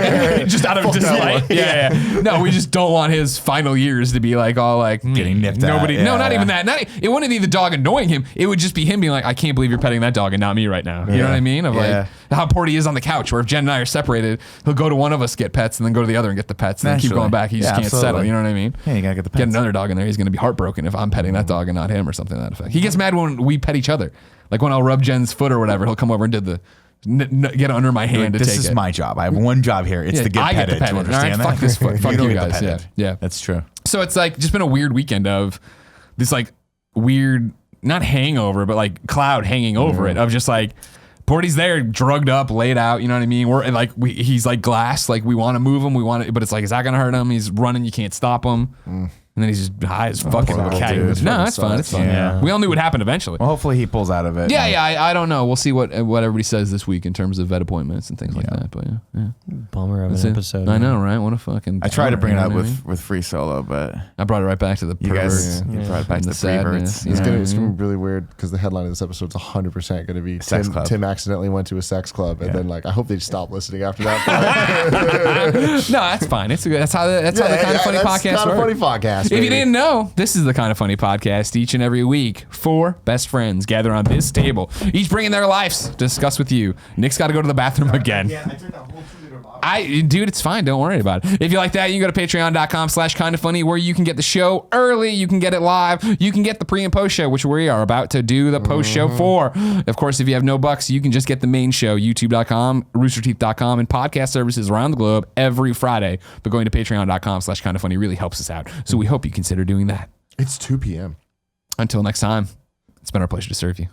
just out of dislike. Yeah. No, we just don't want his final years to be like all like Getting nipped at, Nobody. No, yeah. not even that. It wouldn't be the dog annoying him. It would just be him being like, I can't believe you're petting that dog and not me right now. You know what I mean? Of Yeah. like how Porty is on the couch. Where if Jen and I are separated, he'll go to one of us get pets and then go to the other and get the pets and then keep Naturally. going back. He just Yeah, can't settle. absolutely. You know what I mean? Yeah, you gotta get the pets. Get another dog in there. He's gonna be heartbroken if I'm petting that dog and not him or something to that effect. He gets mad when we pet each other. Like when I'll rub Jen's foot or whatever, he'll come over and do the get under my hand to This take is it. my job. I have one job here. It's Yeah, to get I get petted. to pet Do you it. All right, understand fuck that? this foot. Fuck don't you get the guys. Yeah, petted. yeah. That's true. So it's like just been a weird weekend of this like weird, not hangover, but like cloud hanging over it of just like Porty's there, drugged up, laid out. You know what I mean? We're like, he's like glass. Like we want to move him, but it's like, is that gonna hurt him? He's running, you can't stop him. And then he's just high as fucking poor little cat. dude. No, that's fine. It's fine. Yeah. We all knew what happened eventually. Well, hopefully he pulls out of it. Yeah, I don't know. We'll see what everybody says this week in terms of vet appointments and things like that. But yeah. Bummer of That's an it. episode. I know, right? What a fucking. I tried to bring it bummer, up you know what I mean? with Free Solo, but I brought it right back to the you perverts. guys you brought it back to And the perverts. sadness. It's Yeah. gonna be really weird because the headline of this episode is 100% gonna be Sex club. Tim accidentally went to a sex club, and then like I hope they stop listening after that. No, that's fine. That's how the Kind of Funny podcast Kind of works. Funny podcast. If you baby. didn't know, this is the Kind of Funny podcast. Each and every week, 4 best friends gather on this table, each bringing their lives to discuss with you. Nick's got to go to the bathroom again. I took that whole 2-liter bottle. Dude, it's fine. Don't worry about it. If you like that, you can go to patreon.com/kindoffunny where you can get the show early. You can get it live. You can get the pre and post show, which we are about to do the post show for. Of course, if you have no bucks, you can just get the main show, youtube.com, roosterteeth.com, and podcast services around the globe every Friday. But going to patreon.com/kindoffunny really helps us out. So we hope you consider doing that. It's 2 p.m. Until next time, it's been our pleasure to serve you.